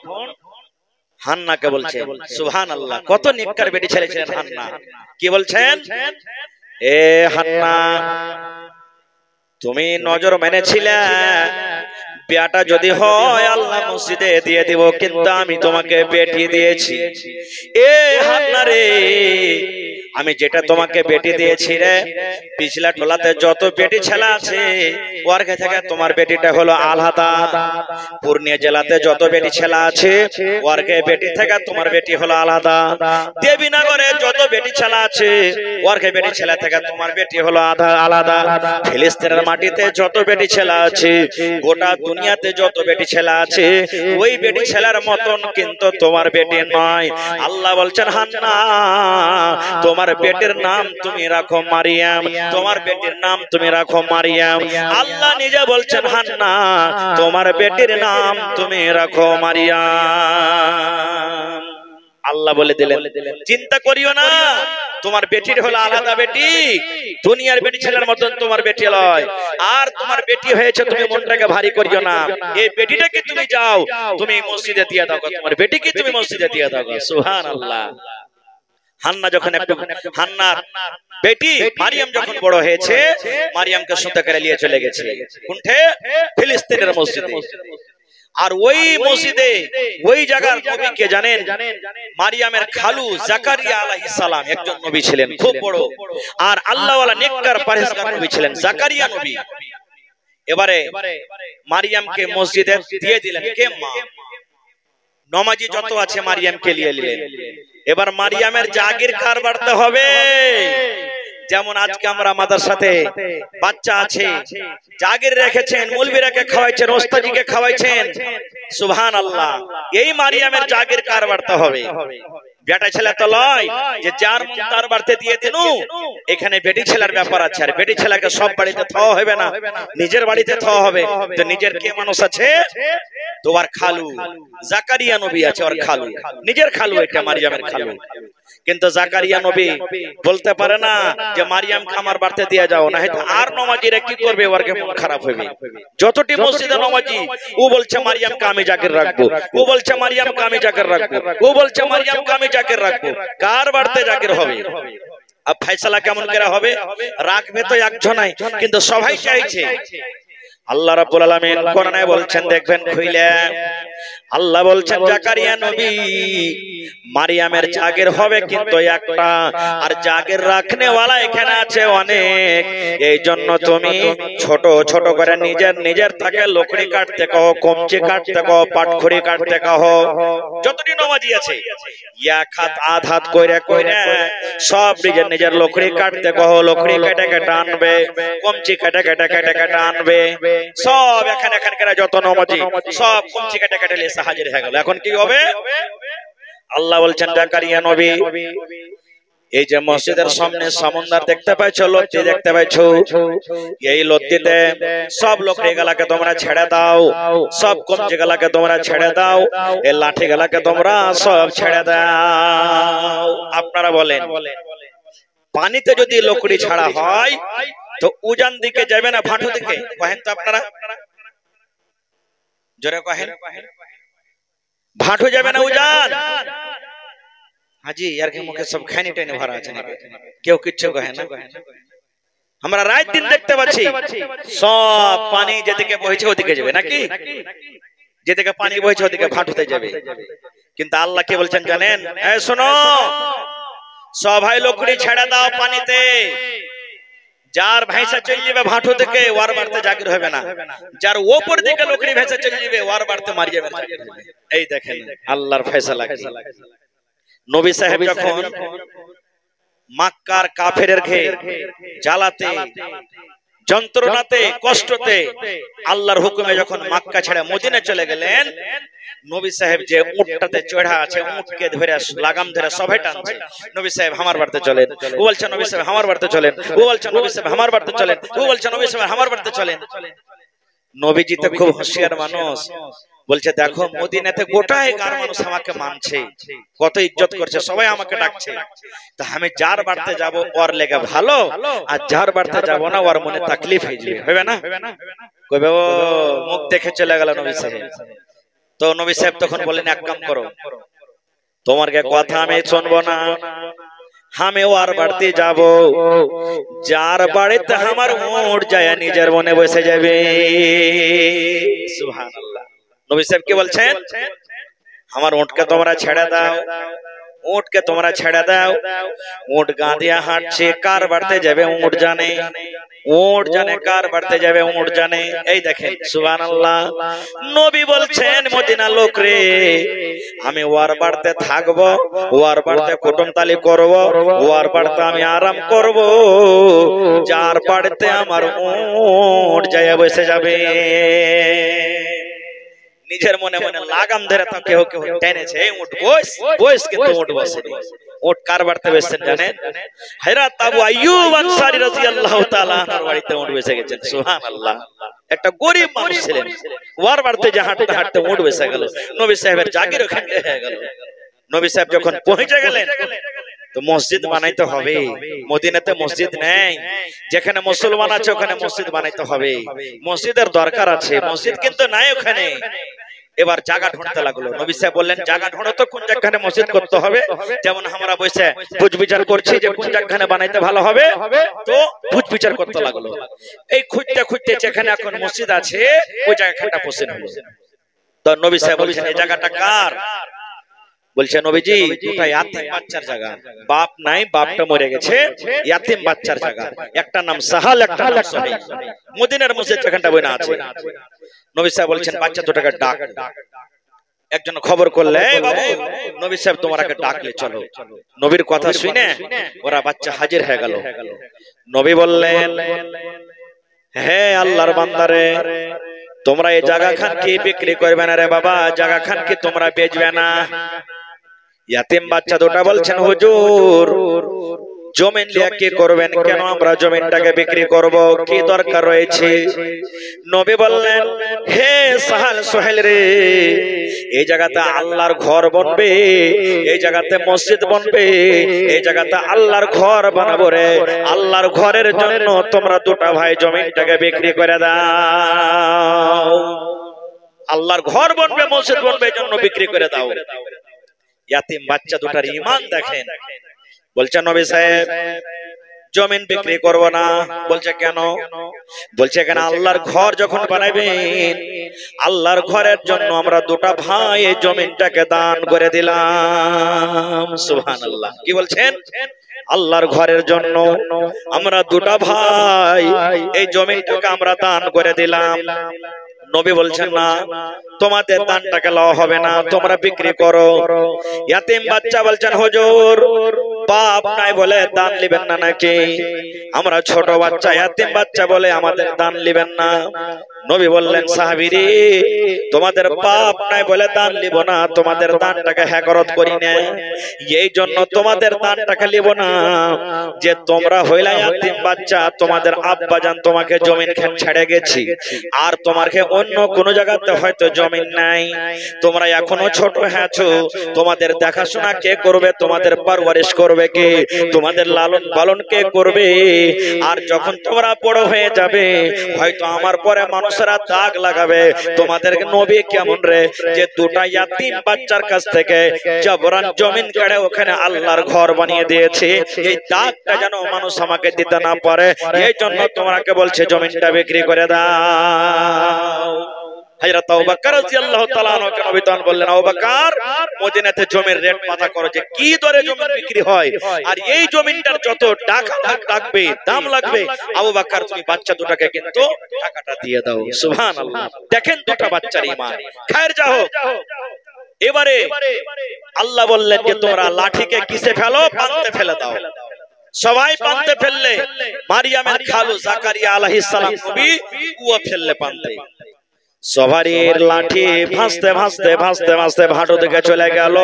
হান্নাকে বলছেন, সুবহানাল্লাহ, কত নেককার বেটি ছেলে ছিলেন হান্না। কি বলছেন? এ হান্না, তুমি নজর মেনেছিলে বেটা যদি হয় আল্লাহ মসজিদে দিয়ে দিব, কিন্তু আমি তোমাকে বেটি দিয়েছি। এ হান্না রে, আমি যেটা তোমাকে বেটি দিয়েছি রে, পিছলা টোলাতে যত বেটি ছেলে আছে ওর থেকে তোমার বেটিটা হলো আলাদা। পূর্ণিয়া জেলাতে যত বেটি ছেলে আছে ওর বেটি থেকে তোমার বেটি হলো আলাদা। দেবীনগরে যত বেটি ছেলে আছে ওর বেটি ছেলে থেকে তোমার বেটি হলো আলাদা। ফিলিস্তিনের মাটিতে যত বেটি ছেলে আছে, গোটা দুনিয়াতে যত বেটি ছেলে আছে, ওই বেটি ছেলের মতন কিন্তু তোমার বেটি নয়। আল্লাহ বলছেন হান্না, তোমার বেটির নাম তুমি রাখো মারিয়াম, তোমার বেটির নাম তুমি রাখো মারিয়াম। আল্লাহ নিজে বলছেন হান্না, তোমার বেটির নাম তুমি রাখো মারিয়াম। আল্লাহ বলে দিলেন চিন্তা করিও না, তোমার বেটির হলো আলাদা বেটি, দুনিয়ার বেটি ছেলের মতন তোমার বেটি লয়। আর তোমার বেটি হয়েছে, তুমি মনটাকে ভারী করিও না, এই বেটিটাকে তুমি যাও তুমি মসজিদে দিয়ে দাও, তোমার বেটিকে তুমি মসজিদে দিয়ে দাও। সুবহানাল্লাহ। হান্না যখন একটু, হান্নার বেটি মারিয়াম যখন বড় হয়েছে, মারিয়ামকে সুতা করে নিয়ে চলে গেছে কোনঠে? ফিলিস্তিনের মসজিদে। আর ওই মসজিদে ওই জায়গার নবীকে জানেন? মারিয়ামের খালু জাকারিয়া আলাইহিস সালাম একজন নবী ছিলেন, খুব বড় আর আল্লাহওয়ালা নেককার পরহেজগার নবী ছিলেন, জাকারিয়া নবী। এবারে মারিয়ামকে মসজিদে দিয়ে দিলেন কে? মা। নমাজি যত আছে মারিয়ামকে নিয়ে নিলেন। এবার মারিয়ামের জাগির কার বাড়তে হবে? যেমন আজকে আমরা মাদ্রাসাতে বাচ্চা আছে, জাগির রেখেছেন, মৌলবীরাকে খাওয়াইছেন, ওস্তাদজিকে খাওয়াইছেন, সুবহানাল্লাহ। এই মারিয়ামের জাগির কার বাড়তে হবে? বেটা ছেলে তো লয় যে যার মন তার বাড়তে দিয়ে দিন। এখানে বেটি ছেলের ব্যাপার আছে, আর বেটি ছেলেকে সব বাড়িতে খাওয়া হবে না, নিজের বাড়িতে খাওয়া হবে। তো নিজের কে মানুষ আছে? তোমার খালু জাকারিয়া নবী আছে, ওর খালু, নিজের খালু, এটা মারিয়ামের খালু। কিন্তু জাকারিয়া নবী বলতে পারে না যে মারিয়ামকে আমার বাড়তে দিয়ে যাও, না হয়তো আর নমাজিরা কি করবে, ওর মন খারাপ হবে। যতটি মসজিদে নমাজি, ও বলছে মারিয়ামকে আমি জাকির রাখবো, ও বলছে মারিয়ামকে আমি জাকির রাখবো, ও বলছে মারিয়ামকে আমি জাকির রাখবো। কার বাড়তে জাকির হবে? আর ফয়সালা কেমন করে হবে? রাখবে তো একজনই, কিন্তু সবাই চাইছে। আল্লাহ রাব্বুল আলামিন কোরআনে বলছেন, দেখবেন খুইলে, আল্লাহ বলছেন জাকারিয়া নবী মারিয়ামের জাগির হবে কিন্তু একটা, আর জাগির রাখনে ওয়ালা এখানে আছে অনেক। এই জন্য তুমি ছোট ছোট করে নিজের থাকে লকড়ি কাটতে কहो, কমচি কাটতে কहो, পাটখড়ি কাটতে কहो। যতটি নমাজি আছে এক হাত আধ হাত কইরা কইরা সব নিজের লকড়ি কাটতে কहो, লকড়ি কেটে কেটে আনবে, কমচি কেটে কেটে কেটে কেটে আনবে। সব এখানে যত নমাজি সব কমচি কেটে কেটে এসে হাজির হয়ে গেল। এখন কি হবে? আল্লাহ বলছেন জাকারিয়া নবী, এই যে মসজিদের সামনে সমুদ্র দেখতে পাইছো, লতি দেখতে পাইছো, এই লতিতে সব লকড়ি গালাকে তোমরা ছেড়ে দাও, সব কমচি গালাকে তোমরা ছেড়ে দাও, এই লাঠি গালাকে তোমরা সব ছেড়ে দাও। আপনারা বলেন, পানিতে যদি লকড়ি ছাড়া হয় তো উজান দিকে যাবে না ভাটু দিকে? কহেন তো আপনারা, জোরে কহেন। ভাটু যাবে না উজান? হাজি यार के मुखे सब खानी टेने भरा আছে নাকি? কেউ কিচ্ছু কহে না। আমরা রাত দিন দেখতে পাচ্ছি সব পানি যেদিকে বইছে ওদিকে যাবে নাকি? যেদিকে পানি বইছে ওদিকে ভাটুতে যাবে। কিন্তু আল্লাহ কি বলছেন জানেন? এই শোনো, সবাই লকড়ি ছেড়ে দাও পানিতে। যার ভেসে চলে যাবে ভাটু থেকে ওর বাড়তে জাগির হবে না, যার ওপর দিকে লকড়ি ভেসে চলে যাবে ওর বাড়তে মারিয়ামের জাগির হবে। এই দেখেন আল্লাহর ফয়সালা কি। নবী সাহেব যখন মক্কার কাফেরের জ্বালাতে, যন্ত্রণাতে, কষ্টতে আল্লাহর হুকুমে যখন মক্কা ছেড়ে মদিনা চলে গেলেন, নবী সাহেব যে উটটাতে চড়া আছে, উটকে ধরে লাগাম ধরে সবাই টানছে, নবী সাহেব আমার বাড়তে চলেন, ও বলছে নবী সাহেব আমার বাড়তে চলেন, ও বলছে নবী সাহেব আমার বাড়তে চলেন, ও বলছে নবী সাহেব আমার বাড়তে চলেন। নবীজি তো খুব হুঁশিয়ার মানুষ, বলছে দেখো মদিনাতে গোটায় গার মানুষ আমাকে মানছে, কত ইজ্জত করছে, সবাই আমাকে ডাকছে, তা আমি যার বাড়তে যাব ওর লেগে ভালো, আর যার বাড়তে যাব না ওর মনে তাকলিফ হয়ে যাবে, হবে না? কইবে ও মুখ দেখে চলে গেল নবী সাহেব। তো নবী সাহেব তখন বলেন এক কাম করো, তোমার কে কথা আমি শুনবো না, আমি ওর বাড়তে যাব, যার বাড়িতে আমার উট যায় নিজের মনে বসে যাবে। সুবহানাল্লাহ। নবী সাহেব কি বলছেন? আমার উটকে তোমরা ছেড়ে দাও, উটকে তোমরা ছেড়ে দাও। উট গা দিয়া হাঁটছে, কার বাড়তে যাবে উট জানে, উট জানে কার বাড়তে যাবে উট জানে। এই দেখেন সুবহানাল্লাহ, নবী বলছেন মদিনা লোক রে, আমি ওয়ার বাড়তে থাকবো, ওয়ার বাড়তে কুটুমতালি করব, ওয়ার বাড়তে আমি আরাম করব, যার বাড়তে আমার উট যায় বসে যাবে। নিজের মনে মনে লাগাম ধরে তো কেউ কেউ টেনেছে, উট বস বস, কিন্তু উট বসেনি। উট কার বাড়তে বসেছেন জানেন? হযরত আবু আইয়ুব আনসারী রাদিয়াল্লাহু তাআলা আনহুর বাড়িতে উট বসে গেছেন। সুবহানাল্লাহ, একটা গরীব মানুষ ছিলেন, ওয়ার বাড়তে যা হাঁটতে হাঁটতে উট বসে গেল। নবী সাহেবের জাগির ওখানে হয়ে গেল। নবী সাহেব যখন পৌঁছে গেলেন তো মসজিদ বানাইতে হবে। মদিনাতে মসজিদ নেই, যেখানে মুসলমান আছে ওখানে মসজিদ বানাইতে হবে, মসজিদের দরকার আছে, মসজিদ কিন্তু নাই ওখানে। এবার জায়গা ঢুঁড়তে লাগলো। নবী সাহেব বললেন জায়গা ঢুঁড়ো তো, কোন জায়গায় মসজিদ করতে হবে। যেমন আমরা বসে বুঝ বিচার করছি যে কোন জায়গায় বানাইতে ভালো হবে, তো বুঝ বিচার করতে লাগলো। এই খুঁজতে খুঁজতে যেখানে এখন মসজিদ আছে ওই জায়গাটা পছন্দ হলো। তো নবী সাহেব বলছেন এই জায়গাটা কার? বলছে নবীজি দুটো ইয়াতিম বাচ্চার জায়গা, বাপ নাই, বাপটা মরে গেছে, ইয়াতিম বাচ্চার জায়গা, একটা নাম সাহাল, একটা নাম সুহাইল, মদিনার মসজিদ যেখানটা বইনা আছে। নবী সাহেব বলছেন বাচ্চা দুটাকে ডাক। একজন খবর করলে, এই বাবু নবী সাহেব তোমাকে ডাকলে চলো। নবীর কথা শুনে ওরা বাচ্চা হাজির হয়ে গেল। নবী বললেন হে আল্লাহর বান্দারে, তোমরা এই জায়গা খান কি বিক্রি করবে না রে বাবা, জায়গা খান কি তোমরা বেচবে না? ইয়াতিম বাচ্চা দুটা বলছেন হুজুর জমিন লিয়া কি করবেন, কেন আমরা জমিনটাকে বিক্রি করব, কি দরকার রয়েছে? নবী বললেন হে সাহাল সুহাইল রে, এই জায়গাতে আল্লাহর ঘর বনবে, এই জায়গাতে মসজিদ বনবে, এই জায়গাতে আল্লাহর ঘর বানাবো রে, আল্লাহর ঘরের জন্য তোমরা দুটা ভাই জমিনটাকে বিক্রি করে দাও। আল্লাহর ঘর বনবে, মসজিদ বনবে, এই জন্য বিক্রি করে দাও। ইয়াতিম বাচ্চা দুটার ঈমান দেখেন। বলছে নবী সাহেব জমিন বিক্রি করব না। বলছে কেন? বলছে কেন আল্লাহর ঘর যখন বানাবেন, আল্লাহর ঘরের জন্য আমরা দুটা ভাই এই জমিনটাকে দান করে দিলাম। সুবহানাল্লাহ, কি বলছেন? আল্লাহর ঘরের জন্য আমরা দুটা ভাই এই জমিনটাকে আমরা দান করে দিলাম। নবী বলছেন না, তোমাদের দানটাকে লওয়া হবে না, তোমরা বিক্রি করো। ইয়াতিম বাচ্চা বলছেন হুজুর বাপ নাই বলে দান লিবেন না নাকি? আমরা ছোট বাচ্চা, ইয়াতিম বাচ্চা বলে আমাদের দান লিবেন না। নবী বললেন সাহাবীরে, তোমাদের বাপ নাই বলে দান লিব না, তোমাদের দানটাকে হেকরত করি না, এই জন্য তোমাদের দানটাকে লিব না যে তোমরা হইলা ইয়াতিম বাচ্চা, তোমাদের আব্বা জান তোমাকে জমিন খেন ছেড়ে গেছি, আর তোমাকে অন্য কোন জায়গাতে হয়তো জমিন নাই, তোমরা এখনো ছোট আছো, তোমাদের দেখাশোনা কে করবে, তোমাদের পরওয়ারিশ করবে কে, তোমাদের লালন পালন কে করবে? আর যখন তোমরা বড় হয়ে যাবে হয়তো আমার পরে মানুষেরা দাগ লাগাবে, তোমাদেরকে নবী কেমন রে যে দুটা ইয়াতিম বাচ্চার কাছ থেকে জবরান জমিন কেড়ে ওখানে আল্লাহর ঘর বানিয়ে দিয়েছে, এই দাগটা যেন মানুষ আমাকে দিতে না পারে, এই জন্য তোমাকে বলছে জমিনটা বিক্রি করে দাও। হযরত আবু বকর রাদিয়াল্লাহু তাআলা আনহুকে নবী তখন বললেন আবু বকর মদিনাতে জমির রেট পাতা করো যে কি দরে জমি বিক্রি হয়, আর এই জমিনটার যত টাকা লাগবে, দাম লাগবে, আবু বকর তুমি বাচ্চা দুটাকে কিন্তু টাকাটা দিয়ে দাও। সুবহানাল্লাহ, দেখেন দুটা বাচ্চার ঈমান। খায়ের যাও। এবারে আল্লাহ বললেন যে তোমরা লাঠিকে কিসে ফেলো? পান্তে ফেলে দাও। সবাই পান্তে ফেললে, মারিয়ামের খালু জাকারিয়া আলাইহিস সালাম নবী ও ফেললে পান্তে। সবারই লাঠি ভাসতে ভাসতে ভাসতে ভাসতে ভাটো দিকে চলে গেল,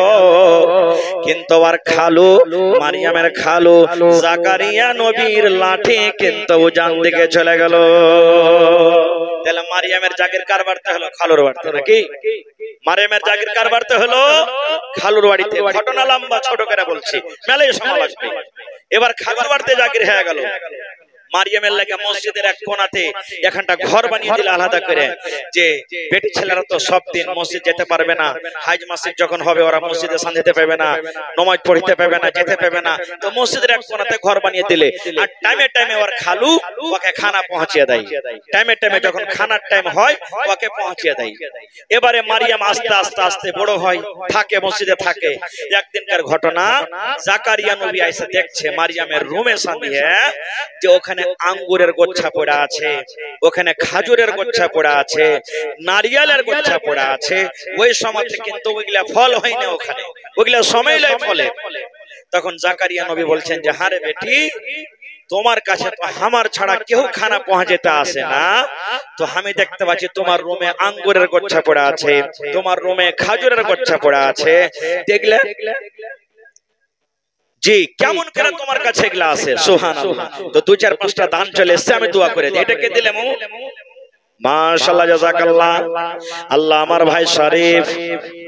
কিন্তু আর খালু মারিয়ামের খালু জাকারিয়া নবীর লাঠি কিন্তু উজান দিকে চলে গেল। তাহলে মারিয়ামের জাগির কার বাড়তে হলো? খালুর বাড়তে, নাকি? মারিয়ামের জাগির কার বাড়তে হলো? খালুর বাড়িতে। ঘটনা লম্বা, ছোট করে বলছি, মেলায় সময় লাগবে। এবার খালুর বাড়তে জাগির হয়ে গেল, মারিয়ামের লাগে মসজিদের এক কোণাতে এখানটা ঘর বানিয়ে দিল আলাদা করে, যে বেটি ছেলেরা তো সব দিন মসজিদ যেতে পারবে না, হাজ মাসিক যখন হবে ওরা মসজিদে সানতে পারবে না, নামাজ পড়তে পারবে না, যেতে পারবে না, তো মসজিদের এক কোণাতে ঘর বানিয়ে দিলে আর টাইমে টাইমে ওর খালু ওকে খানা পৌঁছিয়ে দেয়, টাইমে টাইমে যখন খানার টাইম হয় ওকে পৌঁছিয়ে দেয়। এবারে মারিয়াম আস্তে আস্তে আস্তে বড় হয়, থাকে মসজিদে থাকে। একদিনকার ঘটনা, জাকারিয়া নবী এসে দেখছে মারিয়ামের রুমের সামনে যে ওখানে আঙ্গুরের গোচ্ছা পড়া আছে, ওখানে খাজুরের গোচ্ছা পড়া আছে, নারিয়ালের গোচ্ছা পড়া আছে। ওই সময় কিন্তু ওইগুলা ফল হয় না, ওখানে ওইগুলা সময় লয় ফলে। তখন জাকারিয়া নবী বলছেন যে হারে বেটি, তোমার কাছে তো আমার ছাড়া কেউ খানা পৌঁছাতে আসে না, তো আমি দেখতে পাচ্ছি তোমার রুমে আঙ্গুরের গোচ্ছা পড়া আছে, তোমার রুমে খাজুরের গোচ্ছা পড়া আছে, দেখলে জি কেমন করে তোমার কাছে এগুলা আছে? সুবহানাল্লাহ। তো 2-4-5টা দান চলে এসেছে, আমি দোয়া করে দিই। এটাকে দিলে মাশাআল্লাহ, জাযাকাল্লাহ। আল্লাহ আমার ভাই শরীফ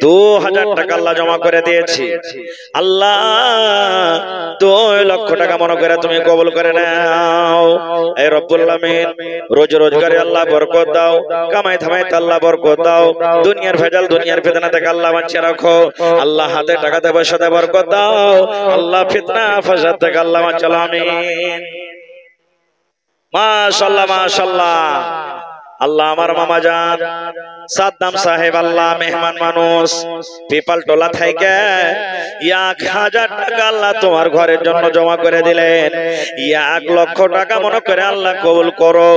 2000 টাকা আল্লাহ জমা করে দিয়েছি। আল্লাহ 2 লক্ষ টাকা মনে করে তুমি কবুল করে নাও। এই রব্বুল আলামিন রোজ রোজগারে আল্লাহ বরকত দাও, কামাই ধামাইতে আল্লাহ বরকত দাও, দুনিয়ার ভেজাল দুনিয়ার ফিতনা থেকে আল্লাহ বাঁচিয়ে রাখো। আল্লাহ হাতে টাকাতে পয়সাতে বরকত দাও, আল্লাহ ফিতনা ফাসাদ থেকে আল্লাহ বাঁচাও। আমিন। মাশাআল্লাহ মাশাআল্লাহ। আল্লাহ আমার মামা জান সাদ্দাম সাহেব আল্লাহ মেহমান মানুষ পিপাল টোলা থেকে 1000 টাকা আল্লাহ তোমার ঘরের জন্য জমা করে দিলেন। 1 লক্ষ টাকা মনে করে আল্লাহ কবুল করো,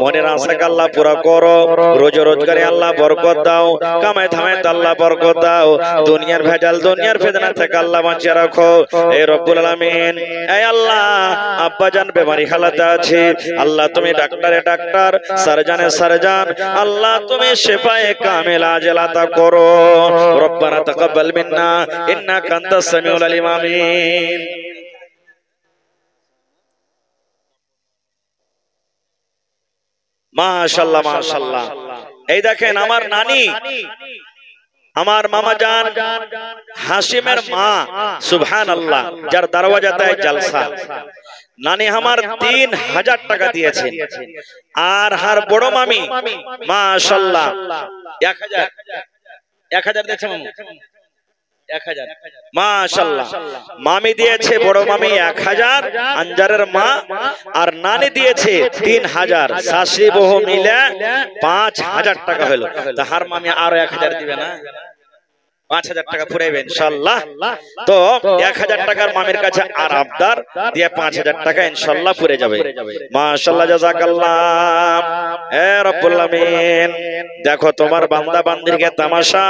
মনের আশাকে আল্লাহ পুরা করো, রোজ রোজগারে আল্লাহ বরকত দাও, কামাই ধামাইতে আল্লাহ বরকত দাও, দুনিয়ার ভেজাল দুনিয়ার ফিতনা থেকে আল্লাহ বাঁচিয়ে রাখো। এই রব্বুল আলামিন, এই আল্লাহ আব্বা জান বেমারি হালাতে আছে, আল্লাহ তুমি ডাক্তারে ডাক্তার, সারজানে সারজান, আল্লাহ তুমি শিফায়ে কামিল আজল আতা করো। রব্বানা তাকাব্বাল মিন্না ইন্নাকা আনতাস সামিউল আলিম। আমিন। মাশাআল্লাহ মাশাআল্লাহ। এই দেখেন আমার নানি, আমার মামা জান হাসিমের মা, সুবহানাল্লাহ, যার দরওয়াজাতে জলসা, নানি আমার 3000 টাকা দিয়েছেন। আর হার বড় মামি মাশাআল্লাহ 1000 দিয়েছে, 1000 মাশাআল্লাহ। মামি দিয়েছে, বড় মামি 1000, আঞ্জারের মা, আর নানি দিয়েছে 3000, শাশুড়ি বহু মিলে 5000 টাকা হলো। তো হার মামি আরো 1000 দিবে না, 5000 টাকা ফুরাইবে ইনশাআল্লাহ। তো 1000 টাকার মামির কাছে আর আবদার দিয়ে 5000 টাকা ইনশাআল্লাহ পুরে যাবে। মাশাআল্লাহ, জাযাকাল্লাহ। হে রব্বুল আলামিন, দেখো তোমার বান্দা বান্দিরকে তামাশা,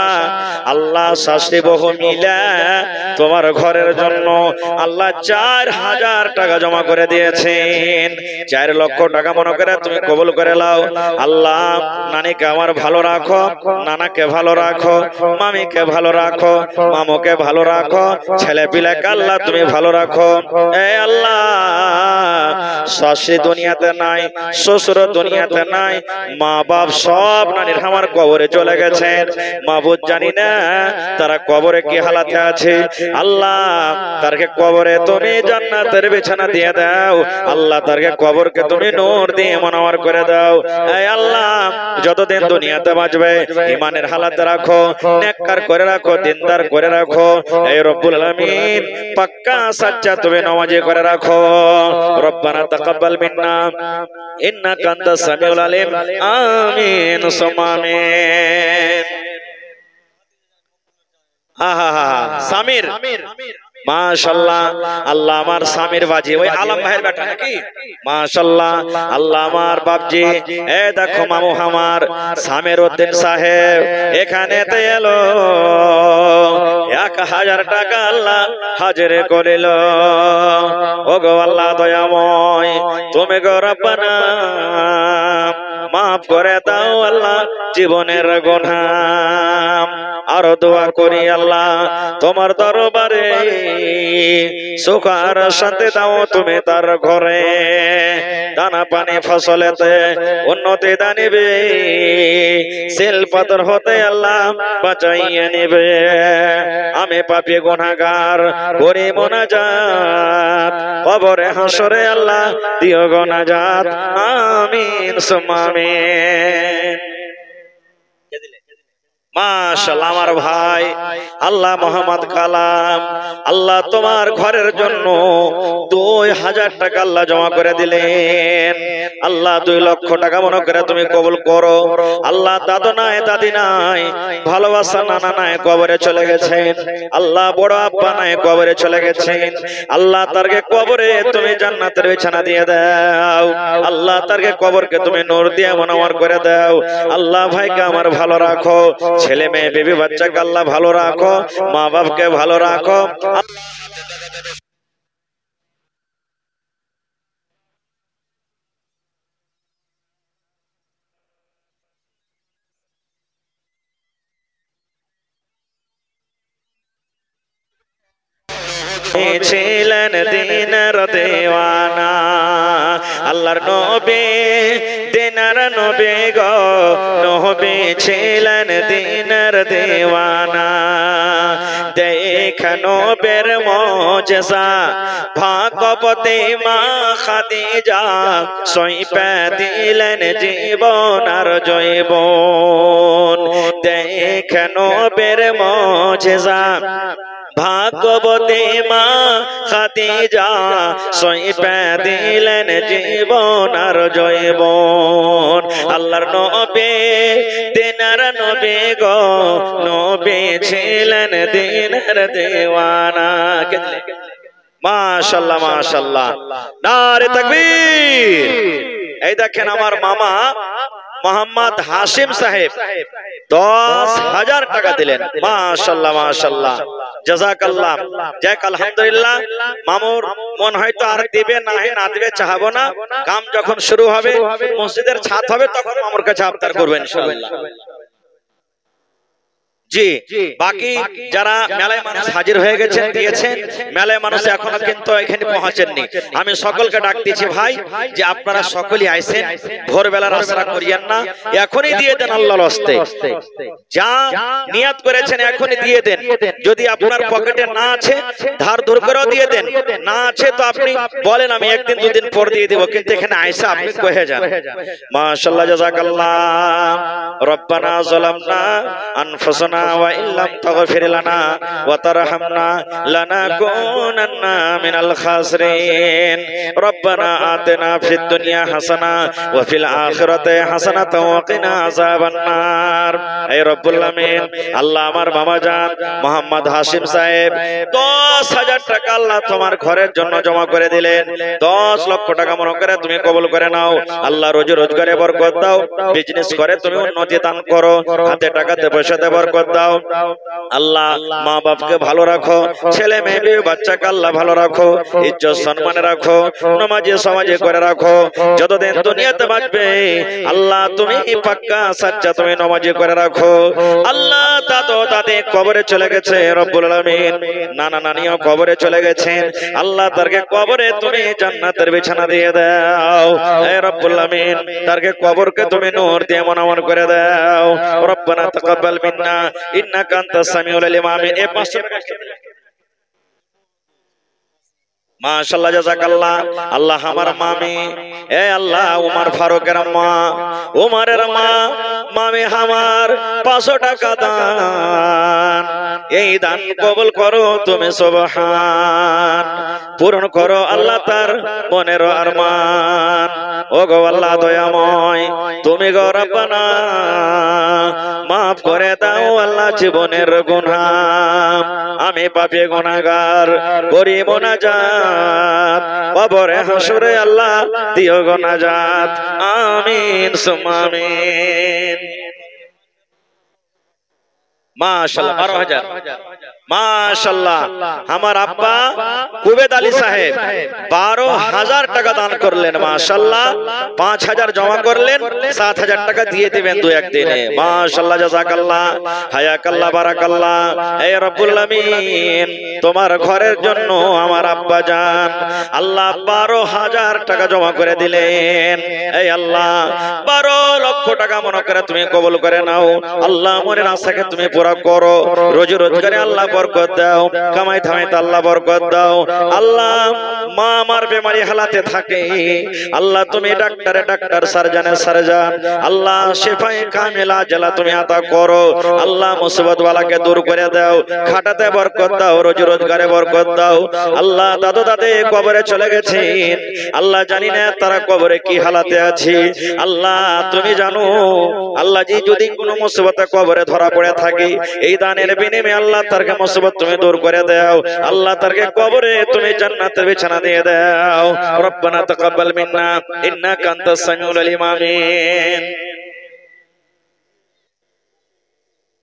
আল্লাহ শাশুড়ি বহু মিলে তোমার ঘরের জন্য আল্লাহ 4000 টাকা জমা করে দিয়েছেন। 4 লক্ষ টাকা মনে করে তুমি কবুল করে নাও। আল্লাহ নানিকে আমার ভালো রাখো, নানাকে ভালো রাখো, মামিকে ভালো রাখো, মামুকে ভালো রাখো, ছেলে পিলাকে আল্লাহ তুমি ভালো রাখো। এ আল্লাহ, শাশুড়ি দুনিয়াতে নাই, শ্বশুর দুনিয়াতে নাই, মা বাপ সব নানির আমার কবরে চলে গেছেন। মাবুদ জানি না তারা কবরে কি হালাতে আছে। আল্লাহ তারকে কবরে তুমি জান্নাতের বিছানা দিয়ে দাও। আল্লাহ তারকে কবরকে তুমি নূর দিয়ে মনোয়ার করে দাও। এই আল্লাহ যতদিন দুনিয়াতে বাঁচবে ঈমানের হালাতে রাখো, নেককার করে রাখো, দিনদার করে রাখো। এই রব্বুল আলামিন পাক্কা সাচ্চা তুমি নামাজি করে রাখো। রব্বানা তাকাব্বাল মিন্না ইন্নাকা আনতাস সামিউল আলিম। আমিন সুম্মা আমিন। আহা সামির মাশাআল্লাহ, আল্লাহ আমার সামির বাজি ওই আলম ভাইয়ের বেটা নাকি? মাশাআল্লাহ, আল্লাহ আমার বাপজি। এ দেখো মামু আমার সামির উদ্দিন সাহেব এখানেতে এলো, 1000 টাকা আল্লাহ হাজির করিল। ও গো আল্লাহ দয়াময়, তুমি গো রব্বানা মাফ করে দাও আল্লাহ জীবনের গুনাহ। আরো দোয়া করি আল্লাহ তোমার দরবারে সুখ আর শান্তি দাও তুমি তার ঘরে। দানা পানি ফসলেতে উন্নতি দানিবে, সেল পাথর হতে আল্লাহ বাঁচাইয়ে নেবে। আমি পাপী গুনাহগার করি মুনাজাত, কবরে হাসরে আল্লাহ দিও গো নাজাত। আমিন সুম্মা আমিন। মাশাআল্লাহ আমার ভাই আল্লাহ মোহাম্মদ কালাম, আল্লাহ তোমার ঘরের জন্য 2000 টাকা আল্লাহ জমা করে দিলেন। আল্লাহ 2 লক্ষ টাকা মনে করে তুমি কবুল করো। আল্লাহ দাদু নাই দাদি নাই, ভালোবাসা নানা নাই, কবরে চলে গেছেন। আল্লাহ বড় আব্বা নাই, কবরে চলে গেছেন। আল্লাহ তারকে কবরে তুমি জান্নাতের বিছানা দিয়ে দাও। আল্লাহ তারকে কবরকে তুমি নূর দিয়ে মনোয়ার করে দাও। আল্লাহ ভাইকে আমার ভালো রাখো, ছেলে মেয়ে বিবি বাচ্চাকে আল্লাহ ভালো রাখো, মা বাপকে ভালো রাখো। ছিলেন দিনের দেওয়ানা, আল্লাহর নবী দিনের নবী গো, নবী ছিলেন দিনের দেওয়ানা। দেখ নবীর মুজিজা ভাগবতী মা খাদিজা, সইপে দিলেন জীবন আর জৈবন। দেখ নবীর মুজিজা ভাগবতী মা খাদিজা, সইপে দিলেন জীবন আর জৈবন। আল্লাহর নবী দিনের নবী গো, নবী ছিলেন দিনের দেওয়ানা। মাশাআল্লাহ মাশাআল্লাহ, নারে তাকবীর। এই দেখেন আমার মামা মোহাম্মদ হাশিম সাহেব 10,000 টাকা দিলেন। মাশাআল্লাহ মাশাআল্লাহ, জাযাকাল্লাহ, যাক আলহামদুলিল্লাহ। মামুর মন হয়তো আর দিবে না, না দিবে চাহাবো না। কাম যখন শুরু হবে, মসজিদের ছাদ হবে, তখন মামুর কাছে আবদার করবেন ইনশাআল্লাহ। জি, বাকি যারা মেলায় মানুষ হাজির হয়ে গেছেন দিয়েছেন, মেলায় মানুষ এখনো কিন্তু এখানে পৌঁছেননি। আমি সকলকে ডাক দিচ্ছি ভাই, যে আপনারা সকলেই আইছেন, ভোরবেলার আশা করিয়েন না, এখনই দিয়ে দেন আল্লাহর হস্তে। যা নিয়ত করেছেন এখনই দিয়ে দেন। যদি আপনার পকেটে না আছে ধার ধর করেও দিয়ে দেন, না আছে তো আপনি বলেন আমি একদিন দুদিন পর দিয়ে দেব, কিন্তু এখানে আইসা আপনি কহে যান। মাশাআল্লাহ, জাযাকাল্লাহ। রব্বানা যালামনা আনফুসানা ওয়া ইল্লাম তাগফির লানা ওয়া তারহামনা লানাকুনান্না মিনাল খাসিরিন। রব্বানা আতিনা ফিদ দুনিয়া হাসানা ওয়া ফিল আখিরাতি হাসানাতাও ওয়া কিনা আযাবান নার। হে রব্বুল আমিন, আল্লাহ আমার মামা জান মোহাম্মদ হাশিম সাহেব 10,000 টাকা আল্লাহ তোমার ঘরের জন্য জমা করে দিলেন। 10 লক্ষ টাকা মনে করে তুমি কবুল করে নাও। আল্লাহ রোজি রোজগারে বরকত দাও, বিজনেস করে তুমি উন্নতি দান করো, হাতে টাকাতে পয়সাতে বরকত দাও। আল্লাহ মা বাপকে ভালো রাখো, ছেলে মেয়ে বাচ্চাকে আল্লাহ ভালো রাখো, ইজ্জত সম্মানে রাখো, নামাজি সমাজে করে রাখো। যতদিন দুনিয়াতে বাঁচবে আল্লাহ তুমি পাক্কা সাচ্চা তুমি নামাজি করে রাখো। আল্লাহ দাদু দাদি কবরে চলে গেছে রব্বুল আলামিন, নানা নানিও কবরে চলে গেছেন। আল্লাহ তারকে কবরে তুমি জান্নাতের বিছানা দিয়ে দাও। হে রব্বুল আলামিন, তারকে কবরকে তুমি নূর দিয়ে মনোমন করে দাও। রব্বানা তাকাব্বাল মিন্না ইন্নাকা আনতাস সামিউল আলিম। আমিন। এই 500 টাকা মাশাআল্লাহ, জাযাকাল্লাহ। আল্লাহ আমার মামি, এ আল্লাহ উমর ফারুকের মা, উমরের মা, মামি আমার 500 টাকা দান, এই দান কবুল করো তুমি সুবহান। পূরণ করো আল্লাহ তার মনের আরমান। ও গো আল্লাহ দয়াময়, তুমি গো রব্বানা মাফ করে দাও আল্লাহ জীবনের গুনাহ। আমি পাপী গুনাহগার করি মুনাজাত, কবরে হাসরে আল্লাহ দিও গো নাজাত। আমিন সুম্মা আমিন। মাশাআল্লাহ, 12,000 মাশাআল্লাহ আমার আব্বা কুবেদ আলী সাহেব 12,000 টাকা দান করলেন। মাশাআল্লাহ 5,000 জমা করলেন, 7,000 টাকা দিয়ে দিবেন দু একদিনে। মাশাআল্লাহ জাযাকাল্লাহ হায়াকাল্লাহ বারাকাল্লাহ। হে রব্বুল আমিন তোমার ঘরের জন্য আমার আব্বা জান আল্লাহ 12,000 টাকা জমা করে দিলেন। এই আল্লাহ 12 লক্ষ টাকা মনে করে তুমি কবুল করে নাও। আল্লাহ মনের আশাকে তুমি পুরা করো, রোজি রোজগারে আল্লাহ বরকত দাও, কামাই ধামাইতে আল্লাহ বরকত দাও। আল্লাহ মা আমার বেমারি হালাতে থাকে, আল্লাহ তুমি ডাক্তারে ডাক্তার সার্জনে সার্জন, আল্লাহ শিফায়ে কামিলা জালা তুমি আতা করো। আল্লাহ মুসিবত ওয়ালাকে দূর করে দাও, খাটাতে বরকত দাও, রোজি রোজগারে বরকত দাও। আল্লাহ দাদু দাদি কবরে চলে গেছেন, আল্লাহ জানি না তারা কবরে কি হালাতে আছে, আল্লাহ তুমি জানো। আল্লাহ জি যদি কোনো মুসিবতে কবরে ধরা পড়ে থাকে, এই দানের বিনিময়ে আল্লাহ তারকে মুসিবত তুমি দূর করে দাও। আল্লাহ তারকে কবরে তুমি জান্নাতের বিছানা দিয়ে দাও। রব্বানা তাকাব্বাল মিন্না ইন্নাকা আনতাস সামিউল আলিম। আমিন।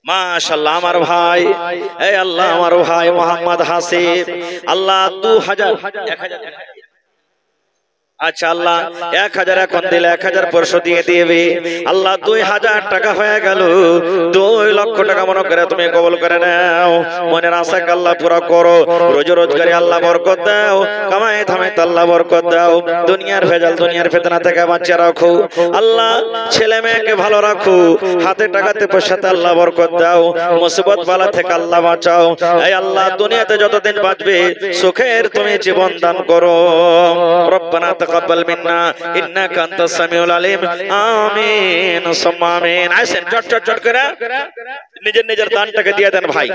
মাশাআল্লাহ আমার ভাই, এই আল্লাহ আমার ভাই মোহাম্মদ হাসিব আল্লাহ 2000 আচ্ছা আল্লাহ 1000 এখন দিলে 1000 পরশু দিয়ে দিবে। আল্লাহ 2000 টাকা হয়ে গেল, 2 লক্ষ টাকা মনে করে তুমি কবুল করে নাও। মনের আশাকে আল্লাহ পুরা করো, রোজি রোজগারে আল্লাহ বরকত দাও, কামাই ধামাইতে আল্লাহ বরকত দাও। দুনিয়ার ভেজাল দুনিয়ার ফিতনা থেকে বাঁচিয়ে রাখো। আল্লাহ ছেলে মেয়েকে ভালো রাখো, হাতে টাকাতে পয়সাতে আল্লাহ বরকত দাও, মুসিবত বালা থেকে আল্লাহ বাঁচাও। এই আল্লাহ দুনিয়াতে যতদিন বাঁচবে সুখের তুমি জীবন দান করো। রব্বানা তাকাব্বাল মিন্না ইন্নাকা আনতাস সামিউল আলিম। আমিন সুম্মা আমিন। আইসেন চট চট চট করে নিজের নিজের দানটাকে দিয়ে দেন ভাই।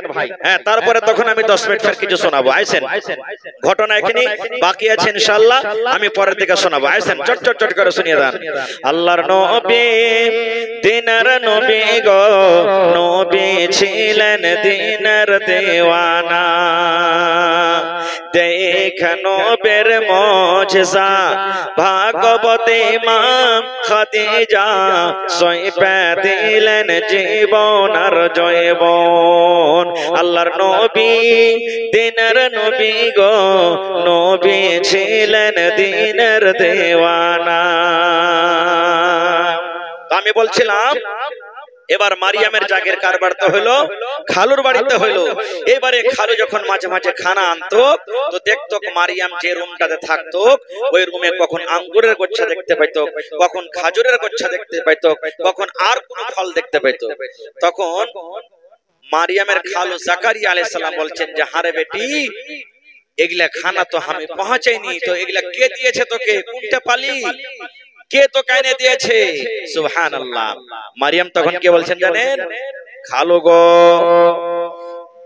হ্যাঁ তারপরে তখন আমি 10 মিনিট ফের কিছু শোনাবো। আইসেন ঘটনা এখানে বাকি আছে ইনশাআল্লাহ, আমি পরের দিকে শোনাবো। আইসেন চট চট চট করে শুনিয়ে দেন। আল্লাহর নবী দিনার নবী গো, নবী ছিলেন দিনার দেওয়ানা। দেখ নবীর মুজিজা ভাগবতী মা খাদিজা, সইপে দিলেন জীবন আর জয়বন। আল্লাহর নবী দিনের নবী গো, নবী ছিলেন দিনের দেওয়ানা। আমি বলছিলাম এবার মারিয়ামের জাগের কারবার তো হলো, খালুর বাড়িতে হলো। এবারে খালু যখন মাঝে মাঝে খানা আনতো তো দেখতো মারিয়াম যে রুমটাতে থাকতো ওই রুমে কখন আঙ্গুরের গোচ্ছা দেখতে পাইতো, কখন খাজুরের গোচ্ছা দেখতে পাইতো, কখন আর কোন ফল দেখতে পাইতো। তখন মারিয়ামের খালু জাকারিয়া আলাইহিস সালাম বলছেন যে হারে বেটি এগুলা খানা তো আমি পৌঁছাইনি, তো এগুলা কে দিয়েছে তোকে, কোনটা পালি, কে তো কাইনে দিয়েছে? সুবহানাল্লাহ। মারিয়াম তখন কে বলছেন জানেন? খালু গো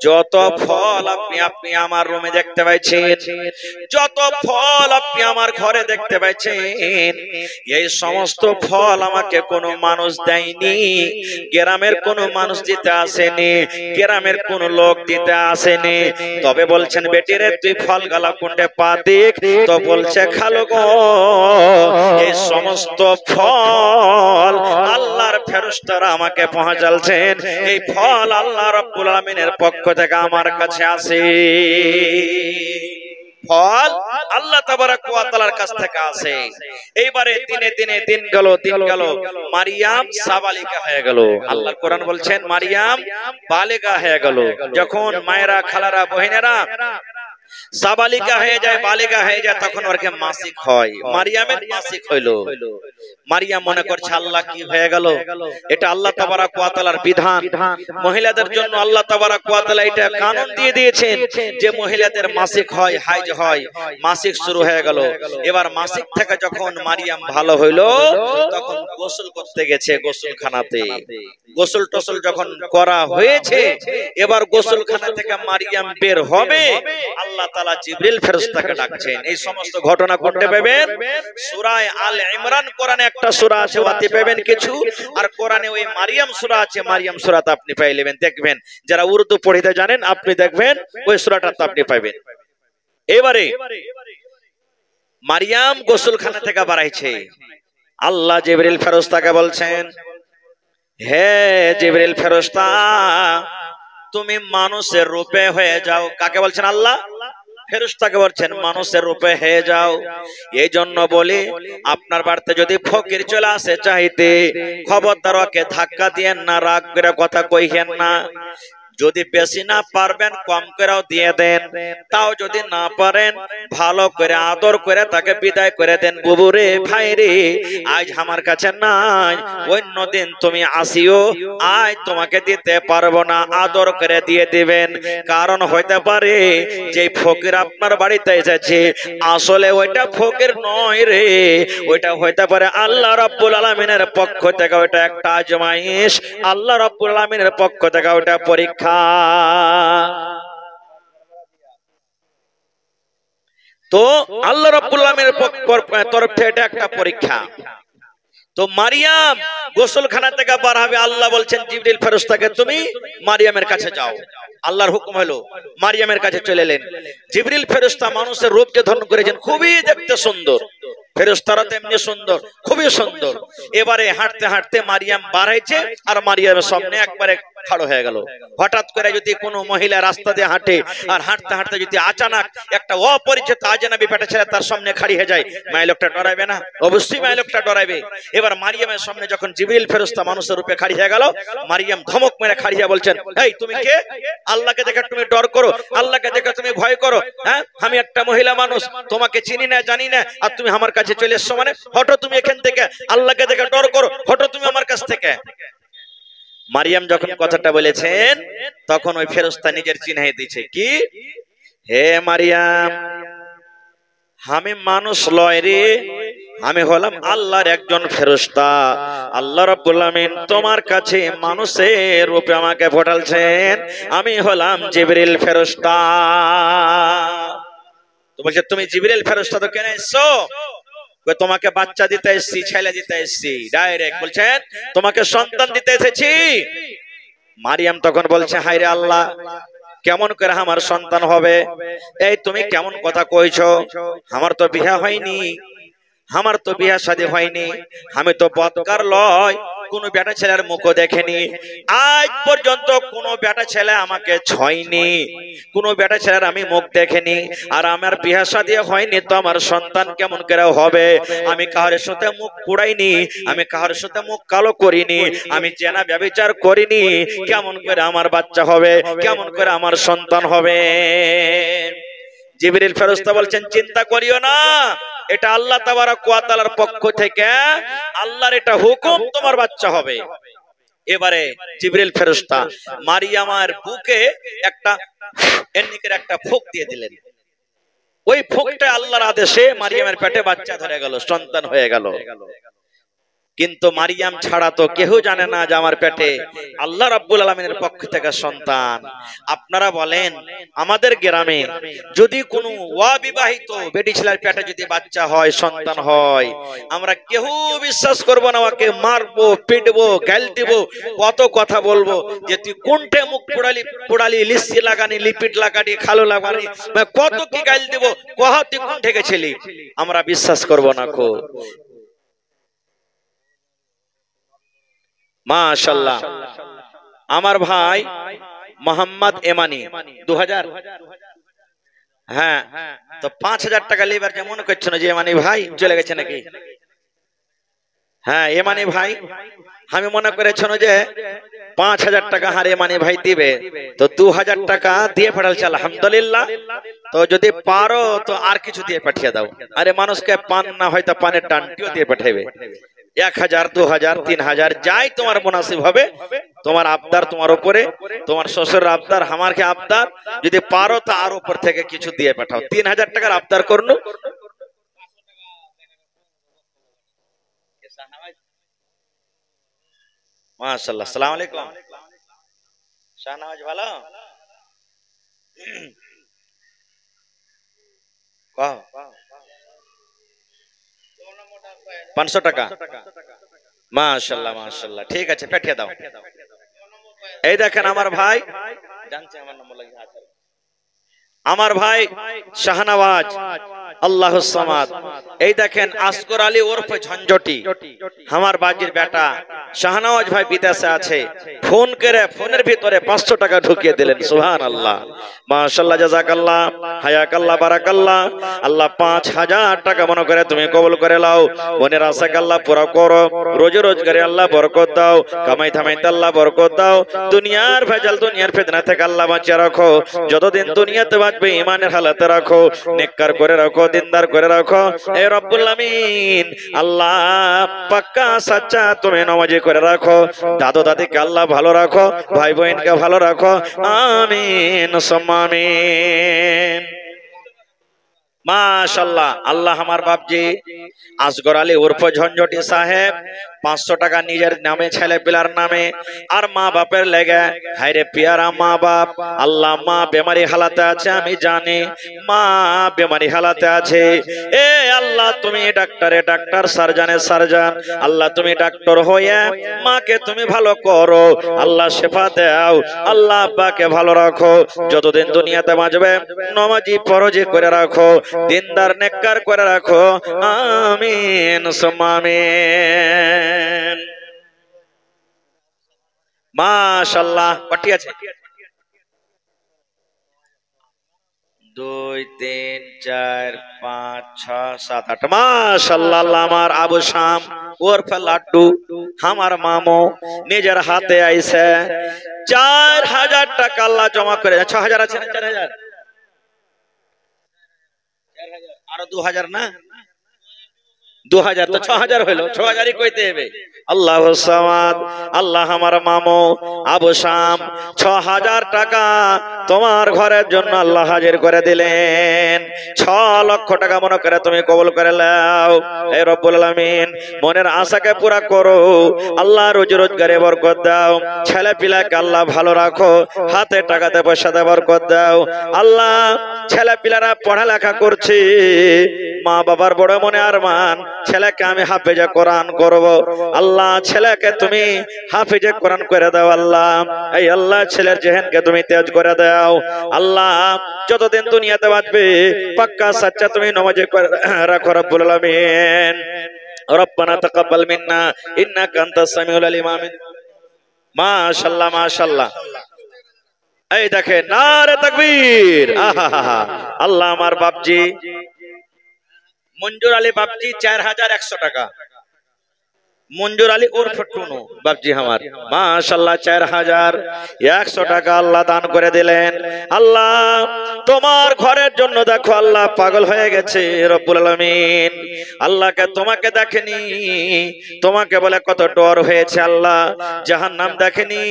যত ফল আপনি আমার রুমে দেখতে পাচ্ছেন, যত ফল আপনি আমার ঘরে দেখতে পাচ্ছেন, এই সমস্ত ফল আমাকে কোনো মানুষ দেয়নি, গ্রামের কোনো মানুষ দিতে আসেনি, গ্রামের কোনো লোক দিতে আসেনি। তবে বলছেন বেটিরে তুই ফল গালা কোনটা পা দেখ, তো বলছে খালু গো এই সমস্ত ফল আল্লাহর ফেরেশতারা আমাকে পৌঁছালছেন, এই ফল আল্লাহ রাব্বুল আলামিনের পক্ষ থেকে আমার কাছে আসে। ফল আল্লাহ তাবারাক ওয়া তাআলার কাছ থেকে আসে। এইবারে দিনে দিনে দিন গেল, মারিয়াম সাবালিকা হয়ে গেল। আল্লাহর কোরআন বলছেন মারিয়াম বালিগা হয়ে গেল। যখন মায়েরা খালারা বহিনেরা সাবালিকা হয়ে যায়, বালিকা হয়ে যায়, তখন ওরকে মাসিক হয়। মারিয়ামের মাসিক হইল। মারিয়াম মনে করছে আল্লাহ কি হয়ে গেল, এটা আল্লাহ তাবারাক ওয়া তাআলার বিধান। মহিলাদের জন্য আল্লাহ তাবারাক ওয়া তাআলা এটা কানুন দিয়ে দিয়েছেন যে মহিলাদের মাসিক হয়, হাইজ হয়, মাসিক শুরু হয়ে গেল। এবার মাসিক থেকে যখন মারিয়াম ভালো হইল তখন গোসল করতে গেছে গোসলখানাতে। গোসল টোসল যখন করা হয়েছে, এবার গোসলখানা থেকে মারিয়াম বের হবে, আল্লাহ তাআলা জিবরিল ফেরেশতাকে ডাকছেন। এই সমস্ত ঘটনা ঘটতে পাবেন সূরা আল ইমরান, কোরআনে একটা সূরা আছে ওতে পাবেন কিছু, আর কোরআনে ওই মারিয়াম সূরা আছে, মারিয়াম সূরাটা আপনি পাইলেন, দেখবেন যারা উর্দু পড়িতে জানেন আপনি দেখবেন ওই সূরাটা আপনি পাবেন। এবারে মারিয়াম গোসলখানা থেকে বাড়াইছে, আল্লাহ জিবরিল ফেরেশতাকে বলছেন হে জিবরিল ফেরেশতা তুমি মানুষের রূপে হয়ে যাও। কাকে বলছেন? আল্লাহ ফেরেশতাকে বলছেন মানুষের রূপে হয়ে যাও। এই জন্য বলি আপনার বাড়িতে যদি ফকির চলে আসে চাইতে, খবরদার ওকে ধাক্কা দিয়েন না, রাগ করে কথা কইহেন না। যদি বেশি না পারবেন কম করেও দিয়ে দেন, তাও যদি না পারেন ভালো করে আদর করে তাকে বিদায় করে দেন। বুবু রে, ভাই রে, আজ আমার কাছে নাই, অন্য দিন তুমি আসিও, আজ তোমাকে দিতে পারবো না, আদর করে দিয়ে দিবেন। কারণ হইতে পারে যে ফকির আপনার বাড়িতে এসেছে আসলে ওইটা ফকির নয় রে, ওইটা হইতে পারে আল্লাহ রাব্বুল আলামিনের পক্ষ থেকে ওইটা একটা আজমাইশ, আল্লাহ রাব্বুল আলামিনের পক্ষ থেকে ওইটা পরীক্ষা। তো আল্লাহ রাব্বুল আলামিনের তরফ থেকে এটা একটা পরীক্ষা। তো মারিয়াম গোসলখানা থেকে বার হবে, আল্লাহ বলছেন জিবরিল ফেরেশতাকে তুমি মারিয়ামের কাছে যাও। আল্লাহর হুকুম হলো মারিয়ামের কাছে চলে এলেন। জিবরিল ফেরেশতা মানুষের রূপকে ধারণ করেছেন, খুবই দেখতে সুন্দর, ফেরেশতারা তেমনি সুন্দর, খুবই সুন্দর। এবারে হাঁটতে হাঁটতে মারিয়াম বার হয়েছে, আর মারিয়ামের সামনে একবারে খাড়ো হয়ে গেল। হঠাৎ করে যদি কোনো মহিলা রাস্তা দিয়ে হাঁটে আর হাঁটতে হাঁটতে যদি আচানক একটা অপরিচিত আজনবী পেটে ছেলে তার সামনে খাড়ি হয়ে যায়, মায়ের লোকটা ডরাইবে না? অবশ্যই মায়ের লোকটা ডরাইবে। এবার মারিয়ামের সামনে যখন জিবরিল ফেরেশতা মানুষের রূপে খাড়ি হয়ে গেল, মারিয়াম ধমক মেরে খাড়ি হয়ে বলছেন, এই তুমি কে? আল্লাহকে দেখে তুমি ডর করো, আল্লাহকে দেখে তুমি ভয় করো? হ্যাঁ, আমি একটা মহিলা মানুষ, তোমাকে চিনি না জানি না, আর তুমি আমার কাছে চলে এসছো মানে? হটো তুমি এখান থেকে, আল্লাহকে দেখে ডর করো, হটো তুমি আমার কাছ থেকে। মারিয়াম যখন কথাটা বলেছেন তখন ওই ফেরেশতা নিজের চিহ্নাই দিয়েছে, কি? হে মারিয়াম, আমি মানুষ লয় রে, আমি হলাম আল্লাহর একজন ফেরেশতা। আল্লাহ রাব্বুল আলামিন তোমার কাছে মানুষের রূপে আমাকে পাঠালছেন, আমি হলাম জিবরিল ফেরেশতা। তো বলছে তুমি জিবরিল ফেরেশতা তো কেন এসছো? তোমাকে বাচ্চা দিতে এসেছি, ছেলে দিতে এসেছি। ডাইরেক্ট বলছেন তোমাকে সন্তান দিতে এসেছি। মারিয়াম তখন বলছে, হায় রে আল্লাহ, কেমন করে আমার সন্তান হবে? এই তুমি কেমন কথা কইছো? আমার তো বিয়ে হয়নি, আমার তো বিয়ে শাদী হয়নি, আমি তো বদকার লয়, কোন বেটা ছেলের মুখও দেখেনি, আজ পর্যন্ত কোন বেটা ছেলে আমাকে ছয়নি, কোন বেটা ছেলের আমি মুখ দেখেনি, আর আমার বিয়ে শাদী হয়নি, তো আমার সন্তান কেমন করে হবে? আমি কাহার সাথে মুখ পুড়াইনি, আমি কাহার সাথে মুখ কালো করিনি, আমি জেনা ব্যভিচার করিনি, কেমন করে আমার বাচ্চা হবে? কেমন করে আমার সন্তান হবে? জিবরিল ফেরেশতা বলছেন চিন্তা করিও না, এটা আল্লাহ তাবারক ওয়া তাআলার পক্ষ থেকে আল্লাহর এটা হুকুম, তোমার বাচ্চা হবে। এবারে জিবরিল ফেরেশতা মারিয়ামের বুকে একটা এন্নিকের একটা ফুঁক দিয়ে দিলেন। ওই ফুঁকটা আল্লাহর আদেশে মারিয়ামের পেটে বাচ্চা ধরে গেল, সন্তান হয়ে গেল। কিন্তু মারিয়াম ছাড়া তো কেউ জানে না যে আমার পেটে আল্লাহ রাব্বুল আলামিনের পক্ষ থেকে সন্তান। আপনারা বলেন আমাদের গ্রামে যদি কোনো অবিবাহিত বেটি ছেলের পেটে যদি বাচ্চা হয়, সন্তান হয়, আমরা কেউ বিশ্বাস করব না, ওকে মারবো, পিটবো, গাল দিব, কত কথা বলবো যে তুই কোনটে মুখ পোড়ালি, লিসি লাগানি, লিপিট লাগানি, খালো লাগানি, কত কি গাল দিব, কহা তুই কোন থেকে ছিলি, আমরা বিশ্বাস করব না। কো মাশাআল্লাহ, আমার ভাই মোহাম্মদ এমানি 2000, হ্যাঁ, তো 5000 টাকা লিবার যে মনে করছে না যে এমানি ভাই চলে গেছে নাকি? হ্যাঁ, এমানি ভাই আমি মনে করেছিল যে 5000 টাকা হারে এমানি ভাই দিবে, তো 2000 টাকা দিয়ে পাঠালছে, আলহামদুলিল্লাহ। তো যদি পারো তো আর কিছু দিয়ে পাঠিয়ে দাও। আরে মানুষকে পান না হয়তো পানের টানটিও দিয়ে পাঠাবে, 1000, 2000, 3000 যাই তোমার মুনাসিব হবে। তোমার আবদার তোমার উপরে, তোমার শ্বশুরের আবদার, আমার কি আবদার, যদি পারো তো আর উপর থেকে কিছু দিয়ে পাঠাও। 3000 টাকার আবদার করনু। মাশাআল্লাহ, আসসালামু আলাইকুম। শাহনাজ ভালো? 500 টাকা, মাশাআল্লাহ মাশাআল্লাহ, ঠিক আছে পাঠিয়ে দাও। এই দেখেন আমার ভাই জানছে আমার নম্বর লাগে, আমার ভাই শাহনওয়াজ আল্লাহুস সামাদ। এই দেখেন আসগর আলী ওরফে ঝঞ্ঝটি, আমার বাজির বেটা শাহনওয়াজ ভাই বিদেশে আছে, ফোন করে ফোনের ভিতরে 500 টাকা ঢুকিয়ে দিলেন। সুবহানাল্লাহ, মাশাআল্লাহ, জাযাকাল্লাহ, হায়াকাল্লাহ, বারাকাল্লাহ। আল্লাহ 5000 টাকা মনে করে তুমি কবুল করে নাও, মনের আশাকে আল্লাহ পুরো করো, রোজি রোজগারে আল্লাহ বরকত দাও, কামাই থামাইতে আল্লাহ বরকত দাও, দুনিয়ার ভেজাল দুনিয়ার ফিতনা থেকে আল্লাহ বাঁচিয়ে রাখো, যতদিন দুনিয়াতে বাঁচবে ইমানের হালাতে রাখো, নেককার করে রাখো, দিনদার করে রাখো এ রব্বুল আমিন। আল্লাহ পাক্কা সাচ্চা তুমি নামাজি করে রাখো, দাদু দাদিকে আল্লাহ ভালো রাখো, ভাই বোনকে ভালো রাখো, আমিন সুম্মা আমিন। মাশাআল্লাহ। আল্লাহ আমার বাপজি আসগর আলী উর্ফে ঝঞ্ঝটি সাহেব 500 টাকা নিজের নামে, ছেলে পিলার নামে আর মা বাপের লেগে। হায়রে পিয়ারা মা বাপ, আল্লাহ মা বেমারি হালাতে আছে, আমি জানি মা বেমারি হালাতে আছে। এ আল্লাহ তুমি ডাক্তারে ডাক্তার, সার্জানে সার্জান, আল্লাহ তুমি ডাক্তার হয়ে মাকে তুমি ভালো করো, আল্লাহ শেফা দাও, আল্লাহ আব্বাকে ভালো রাখো, যতদিন দুনিয়াতে বাঁচবে নামাজি ফরজি করে রাখো, দিনদার নেককার করে রাখো, আমিন সুম্মা আমিন। মাশাআল্লাহ। পাটি আছে 2 3 4 5 6 7 8। মাশাআল্লাহ। আল্লাহ আমার আবু শাম ওরফে লাড্ডু আমার মামু নিজের হাতে আইছে 4000 টাকা আল্লাহ জমা করে। 6000 আছে না? 4000 আরো 2000 না? 2000 তো 6000 হলো, 6000ই কইতে হবে। আল্লাহুস সামাদ। আল্লাহ আমার মামু আবু শাম 6000 টাকা তোমার ঘরের জন্য আল্লাহ হাজির করে দিলেন। 6 লক্ষ টাকা মনে করে তুমি কবুল করে নাও হে রব্বুল আলামিন। মনের আশাকে পুরা করো, আল্লাহ রোজি রোজগারে বরকত দাও, ছেলে পিলাকে আল্লাহ ভালো রাখো, হাতে টাকাতে পয়সাতে বরকত দাও। আল্লাহ ছেলে পিলারা পড়ালেখা করছে, মা বাবার বড় মনে আরমান ছেলেকে আমি হাফেজে কোরআন করব, আল্লাহ ছেলেকে তুমি হাফেজে কোরআন করে দাও। আল্লাহ এই আল্লাহ ছেলের জেহেনকে তুমি তেজ করে দাও। আল্লাহ যতদিন দুনিয়াতে বাঁচবে পাক্কা সাচ্চা তুমি নামাজে করে রাখো রব্বুল আলামিন। রব্বানা তাকাব্বাল মিন্না ইন্নাকা আনতাস সামিউল আলিম। আমিন। মাশাআল্লাহ মাশাআল্লাহ। এই দেখেন নারে তাকবীর। আহা আল্লাহ আমার বাপজি মঞ্জুর আলী বাপজি 4100 টাকা। মঞ্জুর আলী ওরফে টুনু বাপজি আমার মাশাআল্লাহ 4100 টাকা আল্লাহ দান করে দিলেন। আল্লাহ তোমার ঘরের জন্য দেখো আল্লাহ পাগল হয়ে গেছে রব্বুল আলামিন। আল্লাহকে তোমাকে দেখেনি, তোমাকে বলে কত ডর হয়েছে আল্লাহ, জাহান্নাম দেখেনি,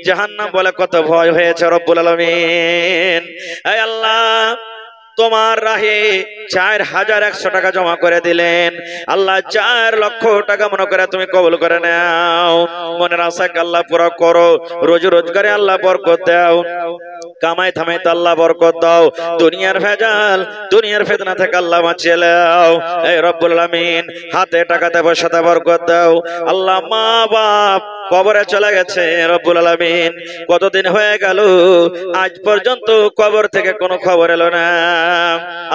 জাহান্নাম বলে কত ভয় হয়েছে রব্বুল আলামিন। এই আল্লাহ তোমার রাহে 4100 টাকা জমা করে দিলেন। আল্লাহ 4 লক্ষ টাকা মনে করে তুমি কবুল করে নাও, মনের আশাকে আল্লাহ পুরো করো, রোজি রোজগারে আল্লাহ বরকত দাও, কামাই থামাইতে আল্লাহ বরকত দাও, দুনিয়ার ভেজাল দুনিয়ার ফিতনা থেকে আল্লাহ বাঁচিয়ে নাও এই রব্বুল আলামিন। হাতে টাকাতে পয়সাতে বরকত দাও। আল্লাহ মা বাপ কবরে চলে গেছে রব্বুল আলামিন, কতদিন হয়ে গেল আজ পর্যন্ত কবর থেকে কোনো খবর এলো না।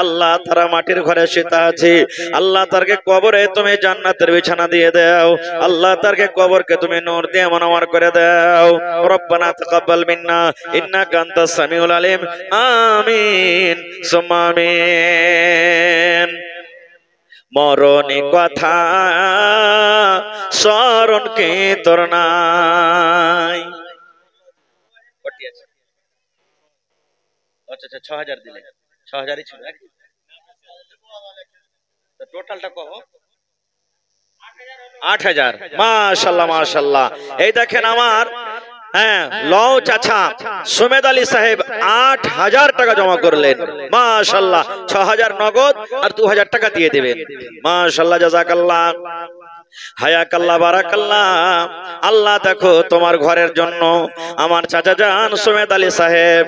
আল্লাহ তারা মাটির ঘরে শুয়ে আছে, আল্লাহ তারকে কবরে তুমি জান্নাতের বিছানা দিয়ে দাও, আল্লাহ তারকে কবরকে তুমি নূর দিয়ে মনোয়ার করে দাও। রব্বানা তাকাব্বাল মিন্না ইন্নাকা আনতাস সামিউল আলিম। আমিন সুম্মা আমিন। মরণে কথা স্মরণ কে তোর নাই। আচ্ছা 6000 দিলে, 6000ই ছিল। টোটালটা কহ 8000। মাশাআল্লাহ মাশাআল্লাহ। এই দেখেন আমার লও চাচা সুমেদ আলী সাহেব 8000 টাকা জমা করলেন। মাশাআল্লাহ 6000 নগদ আর 2000 টাকা দিয়ে দিবেন। মাশাআল্লাহ জাযাকাল্লাহ। হায়াকাল্লাহ বারাকাল্লাহ। আল্লাহ দেখো তোমার ঘরের জন্য আমার চাচা জান সুমেদ আলী সাহেব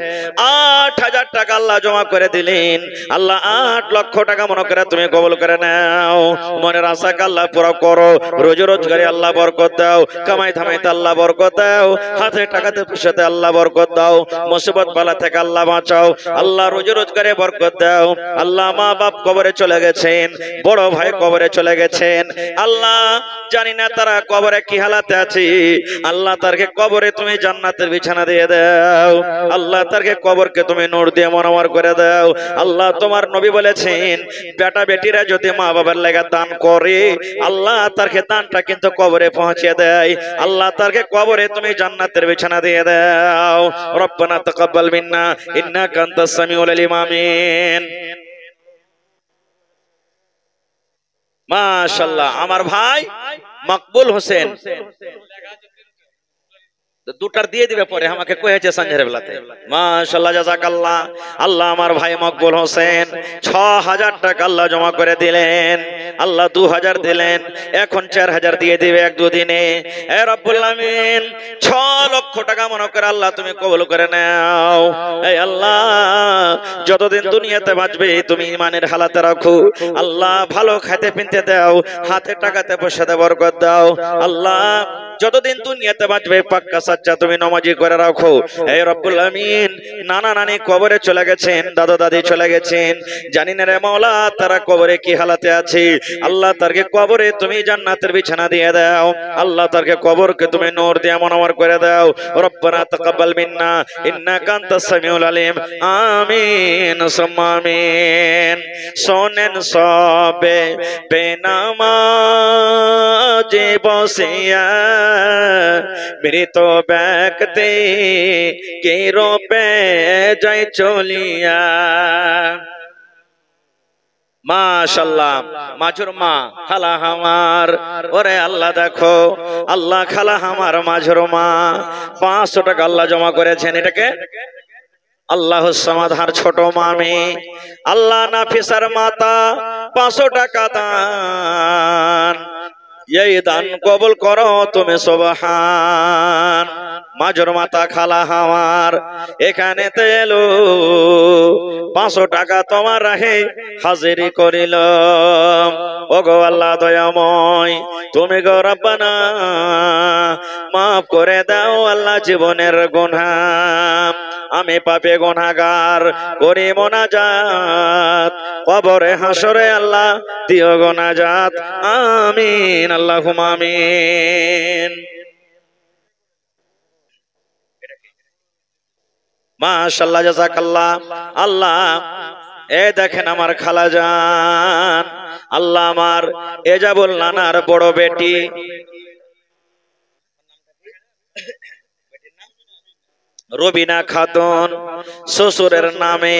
৮,০০০ টাকা আল্লাহ জমা করে দিলেন। আল্লাহ ৮ লক্ষ টাকা মনে করে তুমি কবুল করে নাও। মনের আশাকে আল্লাহ পুরো করো। রোজ রোজগারে আল্লাহ বরকত দাও, কামাই ধামাইতে আল্লাহ বরকত দাও, হাতে টাকাতে পয়সাতে আল্লাহ বরকত দাও, মুসিবত বালা থেকে আল্লাহ বাঁচাও। আল্লাহ রোজ রোজগারে বরকত দাও। আল্লাহ মা বাপ কবরে চলে গেছেন, বড় ভাই কবরে চলে গেছেন। আল্লাহ জানি না তারা কবরে কি হালাতে আছে। আল্লাহ তারকে কবরে তুমি জান্নাতের বিছানা দিয়ে দাও। আল্লাহ তারকে কবরকে তুমি নূর দিয়ে মনোমর করে দাও। আল্লাহ তোমার নবী বলেছেন বেটা বেটিরা যদি মা বাবার লাগা দান করে আল্লাহ তারকে দানটা কিন্তু কবরে পৌঁছে দেয়। আল্লাহ তারকে কবরে তুমি জান্নাতের বিছানা দিয়ে দাও। রব্বানা তাকাব্বাল মিন্না ইন্নাকা আনতাস সামিউল আলিম। আমিন। মাশাআল্লাহ। আমার ভাই মকবুল হোসেন দুটার দিয়ে দিবে পরে, আমাকে কয়েছে সঞ্জের বেলাতে। মাশাআল্লাহ জাযাকাল্লাহ। আল্লাহ আমার ভাই মকবুল হোসেন ৬,০০০ টাকা আল্লাহ জমা করে দিলেন। আল্লাহ ২,০০০ দিলেন, এখন ৪,০০০ দিয়ে দিবে এক দুদিনে। এ রব্বুল আমিন ৬ লক্ষ টাকা মনে করে আল্লাহ তুমি কবুল করে নাও। এই আল্লাহ যতদিন দুনিয়াতে বাঁচবে তুমি ইমানের হালাতে রাখো। আল্লাহ ভালো খাইতে পিনতে দাও, হাতে টাকাতে পয়সাতে বরকত দাও। আল্লাহ যতদিন দুনিয়াতে বাঁচবে পাক্কা সাচ্চা তুমি নামাজি করে রাখো। হে রব্বুল আমিন নানা নানি কবরে চলে গেছেন, দাদা দাদি চলে গেছেন, জানি না রে মাওলা তারা কবরে কি হালাতে আছে। আল্লাহ তারকে কবরে তুমি জান্নাতের বিছানা দিয়ে দাও। আল্লাহ তারকে কবরকে তুমি নূর দিয়ে মনোমর করে দাও। রব্বানা তাকাব্বাল মিন্না ইন্নাকা আনতাস সামিউল আলিম। আমিন সুম্মা আমিন। শোনেন সবে বেনামাজি বসিয়া মৃত ব্যক্তি কি রূপে যাই চলিয়া। মাশাআল্লাহ। মাঝুর মা খালা আমার, ওরে আল্লাহ দেখো আল্লাহ খালা আমার মাঝুর মা ৫০০ টাকা আল্লাহ জমা করেছেন। এটাকে আল্লাহ সমাধার ছোট মামি আল্লাহ নাফিসার মাতা ৫০০ টাকা দান। এই দান কবুল করো তুমি সুবহান। মাঝর মাতা খালা আমার এখানে এলো ৫০০ টাকা তোমার রাহে হাজিরি করিল। ওগো আল্লাহ দয়াময় তুমি গো রব্বানা মাফ করে দাও আল্লাহ জীবনের গুনাহ। আমি পাপে গুনাহগার করি মোনাজাত, কবরে হাসরে আল্লাহ দিও গো নাজাত। আমিন আল্লাহুম্মা আমিন। মাশাআল্লাহ জাযাকাল্লাহ। আল্লাহ এ দেখেন আমার খালাজান, আল্লাহ আমার এজাবুল নানার বড় বেটি রবিনা খাতুন শ্বশুরের নামে।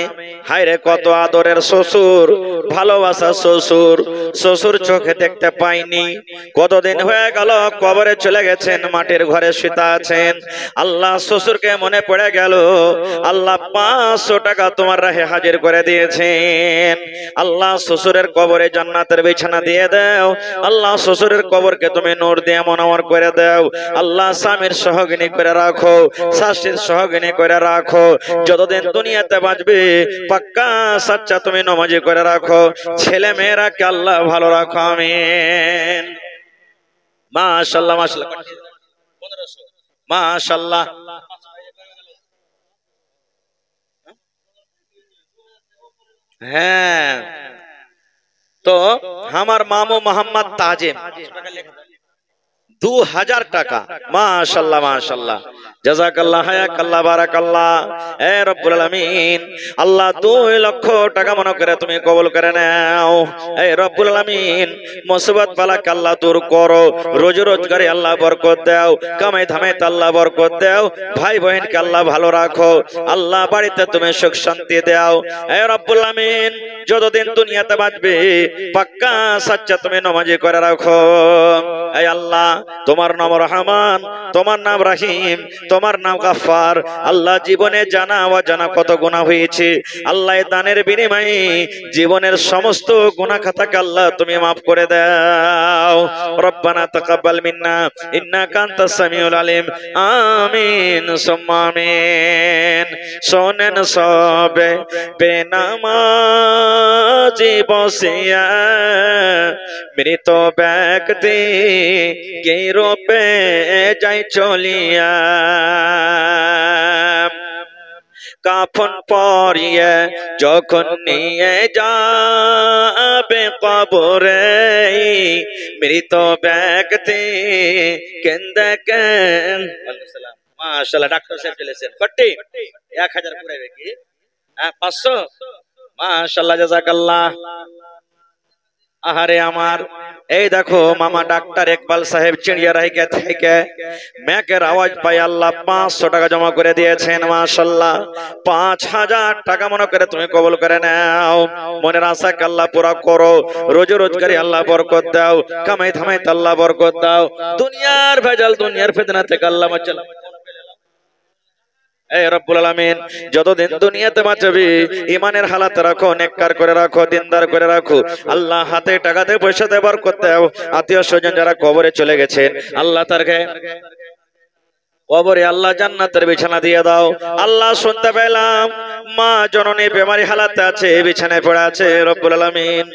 হায়রে কত আদরের শ্বশুর, ভালোবাসা শ্বশুর। শ্বশুর চোখে দেখতে পাইনি, কতদিন হয়ে গেল কবরে চলে গেছেন, মাটির ঘরে শুতে আছেন। আল্লাহ শ্বশুরকে মনে পড়ে গেল, আল্লাহ ৫০০ টাকা তোমার রাহে হাজির করে দিয়েছেন। আল্লাহ শ্বশুরের কবরে জান্নাতের বিছানা দিয়ে দাও। আল্লাহ শ্বশুরের কবরকে তুমি নূর দিয়ে মনোমর করে দাও। আল্লাহ স্বামীর সহগিনী করে রাখো, শাশুড়ির সহগিনী করে রাখো। যতদিন দুনিয়াতে বাঁচবে পাক্কা সাচ্চা তুমি নামাজি করে রাখো। ছেলে মেয়েরাকে আল্লাহ ভালো রাখো। আমিন। মাশাআল্লাহ মাশাআল্লাহ মাশাআল্লাহ। হ্যাঁ, তো আমার মামু মোহাম্মদ তাজিম ২,০০০ টাকা। মাশাআল্লাহ মাশাআল্লাহ জাযাকাল্লাহ হায়াকাল্লাহ বারাকাল্লাহ। এ রব্বুল আলামিন আল্লাহ ২ লক্ষ টাকা মনে করে তুমি কবুল করে নাও। এ রব্বুল আলামিন মুসিবত বালাকে আল্লাহ দূর করো, রোজ রোজগারে আল্লাহ বরকত দাও, কামাই ধামাইতে আল্লাহ বরকত দাও, ভাই বোনকে আল্লাহ ভালো রাখো। আল্লাহ বাড়িতে তুমি সুখ শান্তি দাও। এ রব্বুল আলামিন যতদিন দুনিয়াতে বাঁচবে পাক্কা সাচ্চা তুমি নামাজি করে রাখো। এই আল্লাহ তোমার নাম রহমান, তোমার নাম রহিম, তোমার নাম গাফফার। আল্লাহ জীবনে জানা অজানা কত গুনাহ হয়েছে, আল্লাহ দানের বিনিময়ে জীবনের সমস্ত গুনাহ খাতাকে আল্লাহ তুমি মাফ করে দাও। রব্বানা তাকাব্বাল মিন্না ইন্নাকা আনতাস সামিউল আলিম। আমিন সুম্মা আমিন। শোনেন সবে বেনামাজি বসিয়া মৃত ব্যক্তি কি রূপে যাই চলিয়া, কাফন পরিয়ে যখন নিয়ে যাবে কবরে মৃত ব্যক্তি কেন্দে কেন। মাশাআল্লাহ ডাক্তার সাহেব চলেছেন 40 1000 পুরাইবে কি 500। মাশাআল্লাহ জাযাকাল্লাহ। আহারে আমার এই দেখো মামা ডাক্তার ইকবাল সাহেব চিড়িয়ারাইকে থেকে মেকের আওয়াজ পাই আল্লাহ 500 টাকা জমা করে দিয়েছেন। মাশাআল্লাহ 5000 টাকা মনে করে তুমি কবুল করে নাও। মনের আশাকে আল্লাহ পুরা করো, রোজ রোজগারি আল্লাহ বরকত দাও, কামাই ধামাই আল্লাহ বরকত দাও, দুনিয়ার ভেজাল দুনিয়ার ফিতনা থেকে আল্লাহ বাঁচাও। এই রব্বুল আলামিন যতদিন দুনিয়াতে বাঁচাবি ঈমানের হালাতে রাখো, নেককার করে রাখো, দিনদার করে রাখো। আল্লাহ হাতে টাকাতে পয়সাতে বরকত দাও। আত্মীয় স্বজন যারা কবরে চলে গেছেন আল্লাহ তারকে কবরে আল্লাহ জান্নাতের বিছানা দিয়ে দাও। আল্লাহ শুনতে পেলাম মা জননী বেমারি হালাতে আছে, বিছানায় পড়ে আছে। রব্বুল আলামিন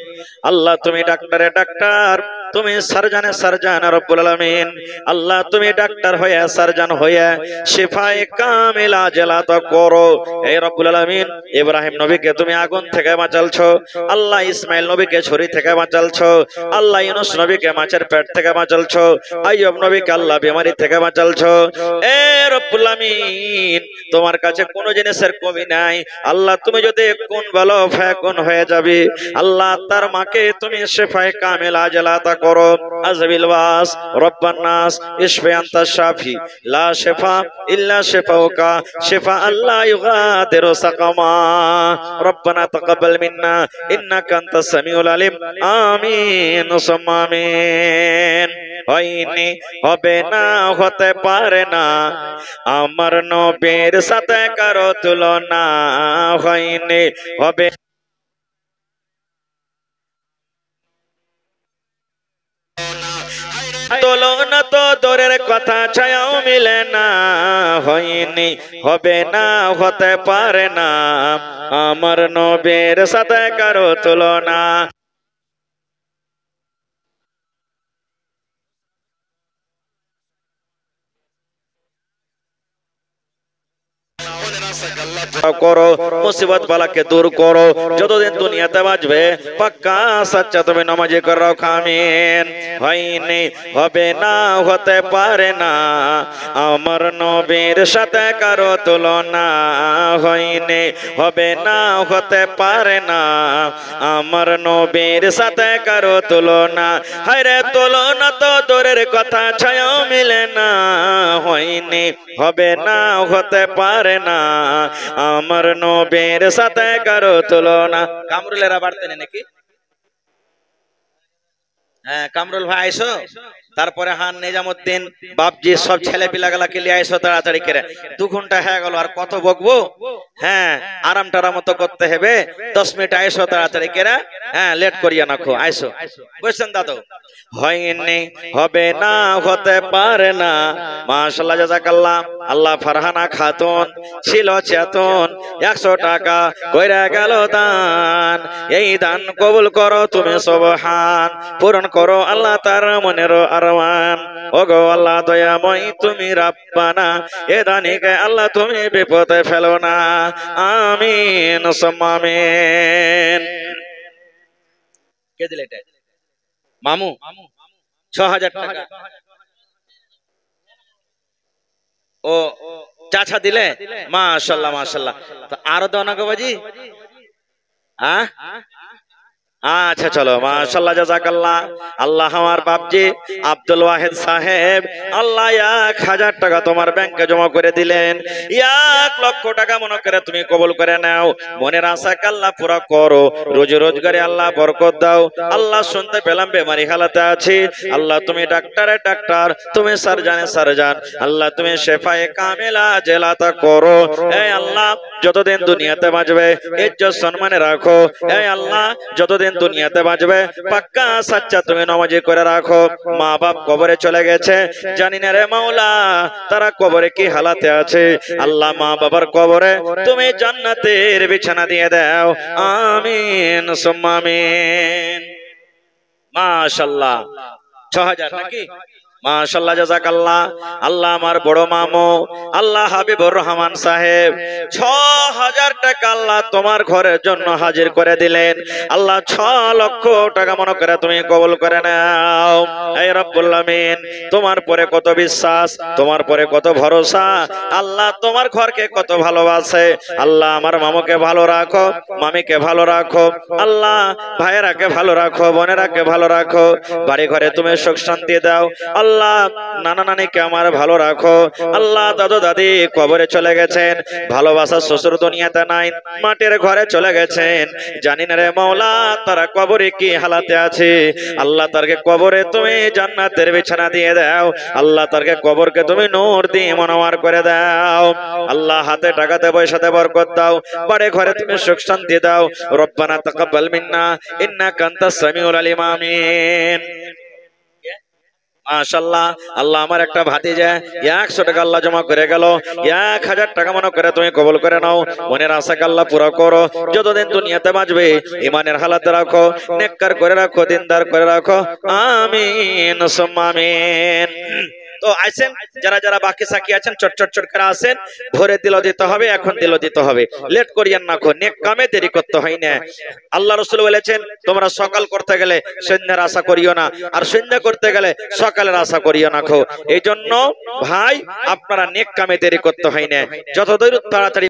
আল্লাহ তুমি ডাক্তারে ডাক্তার, তুমি সার্জানে সার্জান। রব্বুল আলামিন আল্লাহ তুমি ডাক্তার হয়ে সার্জান হয়ে শিফায়ে কামিলা জেলাত করো। হে রব্বুল আলামিন ইব্রাহিম নবীকে তুমি আগুন থেকে বাঁচালছো, আল্লাহ ইসমাইল নবীকে ছুরি থেকে বাঁচালছো, আল্লাহ ইউনূস নবীকে মাছের পেট থেকে বাঁচালছো, আইয়ুব নবীকে আল্লাহ বিমারি থেকে বাঁচালছো। এ রব্বুল আলামিন তোমার কাছে কোনো জিনিসের কমি নাই। আল্লাহ তুমি যদি কোন বলো ফায়াকুন হয়ে যাবে। আল্লাহ তার মাকে তুমি শিফায়ে কামিলা জেলাত করো। আজবিল ওয়াস রব্বান নাস ইশফি আনতা শাফি লা শিফা ইল্লা শিফাউকা শিফা আল্লা ইউগাদিরু সাকামা। রব্বানা তাকাব্বাল মিন্না ইন্নাকা আনতাস সামিউল আলিম। আমিন সুম্মা আমিন। হয়নি হবে না হতে পারে না আমার নবীর সাথে কারো তুলনা, হয়নি হবে তুলনা তো দূরের কথা ছায়াও মিলে না, হয়নি হবে না হতে পারে না আমার নবীর সাথে কারো তুলনা। করো মুসিবত বালাকে দূর করো। যতদিন দুনিয়াতে বাঁচবে পাক্কা সচ্চা তুমি নামাজি করো। আমিন। হয়নি হবে না হতে পারে না আমার নবীর সাথে কারো তুলনা, হয়নি হবে না হতে পারে না আমার নবীর সাথে কারো তুলনা। হায়রে তুলনা তো দূরের কথা ছায়াও মিলে না, হয়নি হবে না হতে পারে না আমার নবীর সাথে কারো তুলনা। কামরুলেরা বাড়তেন নাকি? হ্যাঁ কামরুল ভাই আইসো, তারপরে হান নিজামুদ্দিন বাপজি সব ছেলে পিলাগুলাকে নিয়ে আইসো তাড়াতাড়ি করে। 2 ঘন্টা হয়ে গেল আর কত বকবো। হ্যাঁ আরাম টারাম মতো করতে হবে। 10 মিনিট আইসো তাড়াতাড়ি করে। হ্যাঁ লেট করিয়া নাখো আইসো। বুঝছেন দাদু? হয়নি হবে না হতে পারে না। মাশাআল্লাহ জাযাকাল্লাহ। আল্লাহ ফারহানা খাতুন ছিল চেতন, 100 টাকা কইরা গেল দান। এই দান কবুল করো তুমি সুবহান, পূরণ করো আল্লাহ তার মনের আরমান। ওগো আল্লাহ দয়াময় তুমি রাব্বানা, এ দানিকে আল্লাহ তুমি বিপদে ফেলো না। আমিন সুম্মা আমিন। কে দিলে এটা? মামু 6000 টাকা। ও চাচা দিলে? মাশাআল্লাহ মাশাআল্লাহ। তো আরো দাও না গো বাজি। আচ্ছা চলো মাশাআল্লাহ জাযাকাল্লাহ। আল্লাহ আমার বাপজি আব্দুল ওয়াহিদ সাহেব আল্লাহ 1000 টাকা তোমার ব্যাংকে জমা করে দিলেন। 1 লক্ষ টাকা মনে করে তুমি কবুল করে নাও। মনের আশা আল্লাহ পুরো করো, রোজি রোজগারে আল্লাহ বরকত দাও। আল্লাহ শুনতে পেলাম বেমারি হালাতে আছি, আল্লাহ তুমি ডাক্তারে ডাক্তার, তুমি সার্জনে সার্জন, আল্লাহ তুমি শেফায়ে কামিলা জেলাতা করো। এই আল্লাহ যতদিন দুনিয়াতে বাঁচবে ইজ্জত সম্মানে রাখো। এই আল্লাহ যতদিন দুনিয়াতে বাঁচবে পাক্কা সাচ্চা তুমি নামাজি করে রাখো। মা বাপ কবরে চলে গেছে, জানি না রে মাওলা তারা কবরে কি হালাতে আছে। আল্লাহ মা বাবার কবরে তুমি জান্নাতের বিছানা দিয়ে দাও, আমিন সুম্মা আমিন। মাশাআল্লাহ 6000 নাকি? মাশাআল্লাহ জাযাকাল্লাহ। আল্লাহ আমার বড় মামু আল্লাহ হাবিবুর রহমান সাহেব 6000 টাকা আল্লাহ তোমার ঘরের জন্য হাজির করে দিলেন। আল্লাহ 6 লক্ষ টাকা মনে করে তুমি কবুল করে নাও। এই রব্বুল আমিন তোমার পরে কত বিশ্বাস, তোমার পরে কত ভরসা, আল্লাহ তোমার ঘরকে কত ভালোবাসে। আল্লাহ আমার মামুকে ভালো রাখো, মামিকে ভালো রাখো, আল্লাহ ভাইয়েরাকে ভালো রাখো, বোনেরাকে ভালো রাখো, বাড়ি ঘরে তুমি সুখ শান্তি দাও। আল্লাহ নানা নানিকে আমার ভালো রাখো। আল্লাহ দাদু দাদি কবরে চলে গেছেন, ভালোবাসার শ্বশুর দুনিয়াতে নাই, মাটির ঘরে চলে গেছেন, জানি না রে মাওলা তারা কবরে কি হালাতে আছে। আল্লাহ তারকে কবরে তুমি জান্নাতের বিছানা দিয়ে দাও। আল্লাহ তারকে কবরকে তুমি নূর দিয়ে মনোয়ার করে দাও। আল্লাহ হাতে টাকাতে পয়সাতে বরকত দাও, বাড়ি ঘরে তুমি সুখ শান্তি দাও। রব্বানা তাকাব্বাল মিন্না ইন্নাকা আনতাস সামিউল আলিম, আমিন। মাশাআল্লাহ। আল্লাহ আমার একটা ভাতিজা 100 টাকা আল্লাহ জমা করে গেল, 1000 টাকা মনে করে তুমি কবুল করে নাও। মনের আশাকে আল্লাহ পুরো করো, যতদিন দুনিয়াতে বাঁচবে ইমানের হালাতে রাখো, নেককার করে রাখো, দিনদার করে রাখো, আমিন সুম্মা আমিন। তো আছেন যারা যারা বাকি সাকি আছেন চট চট চট করে আসেন, ভোরে দিল দিতে হবে, এখন দিল দিতে হবে, লেট করিয়েন না, নেক কামে দেরি করতে হয় না। আল্লাহ রাসূল বলেছেন তোমরা সকাল করতে গেলে সন্ধ্যার আশা করিও না, আর সন্ধ্যা করতে গেলে সকালের আশা করিও না। এই জন্য ভাই আপনারা নেক কামে দেরি করতে হয় না, যত তাড়াতাড়ি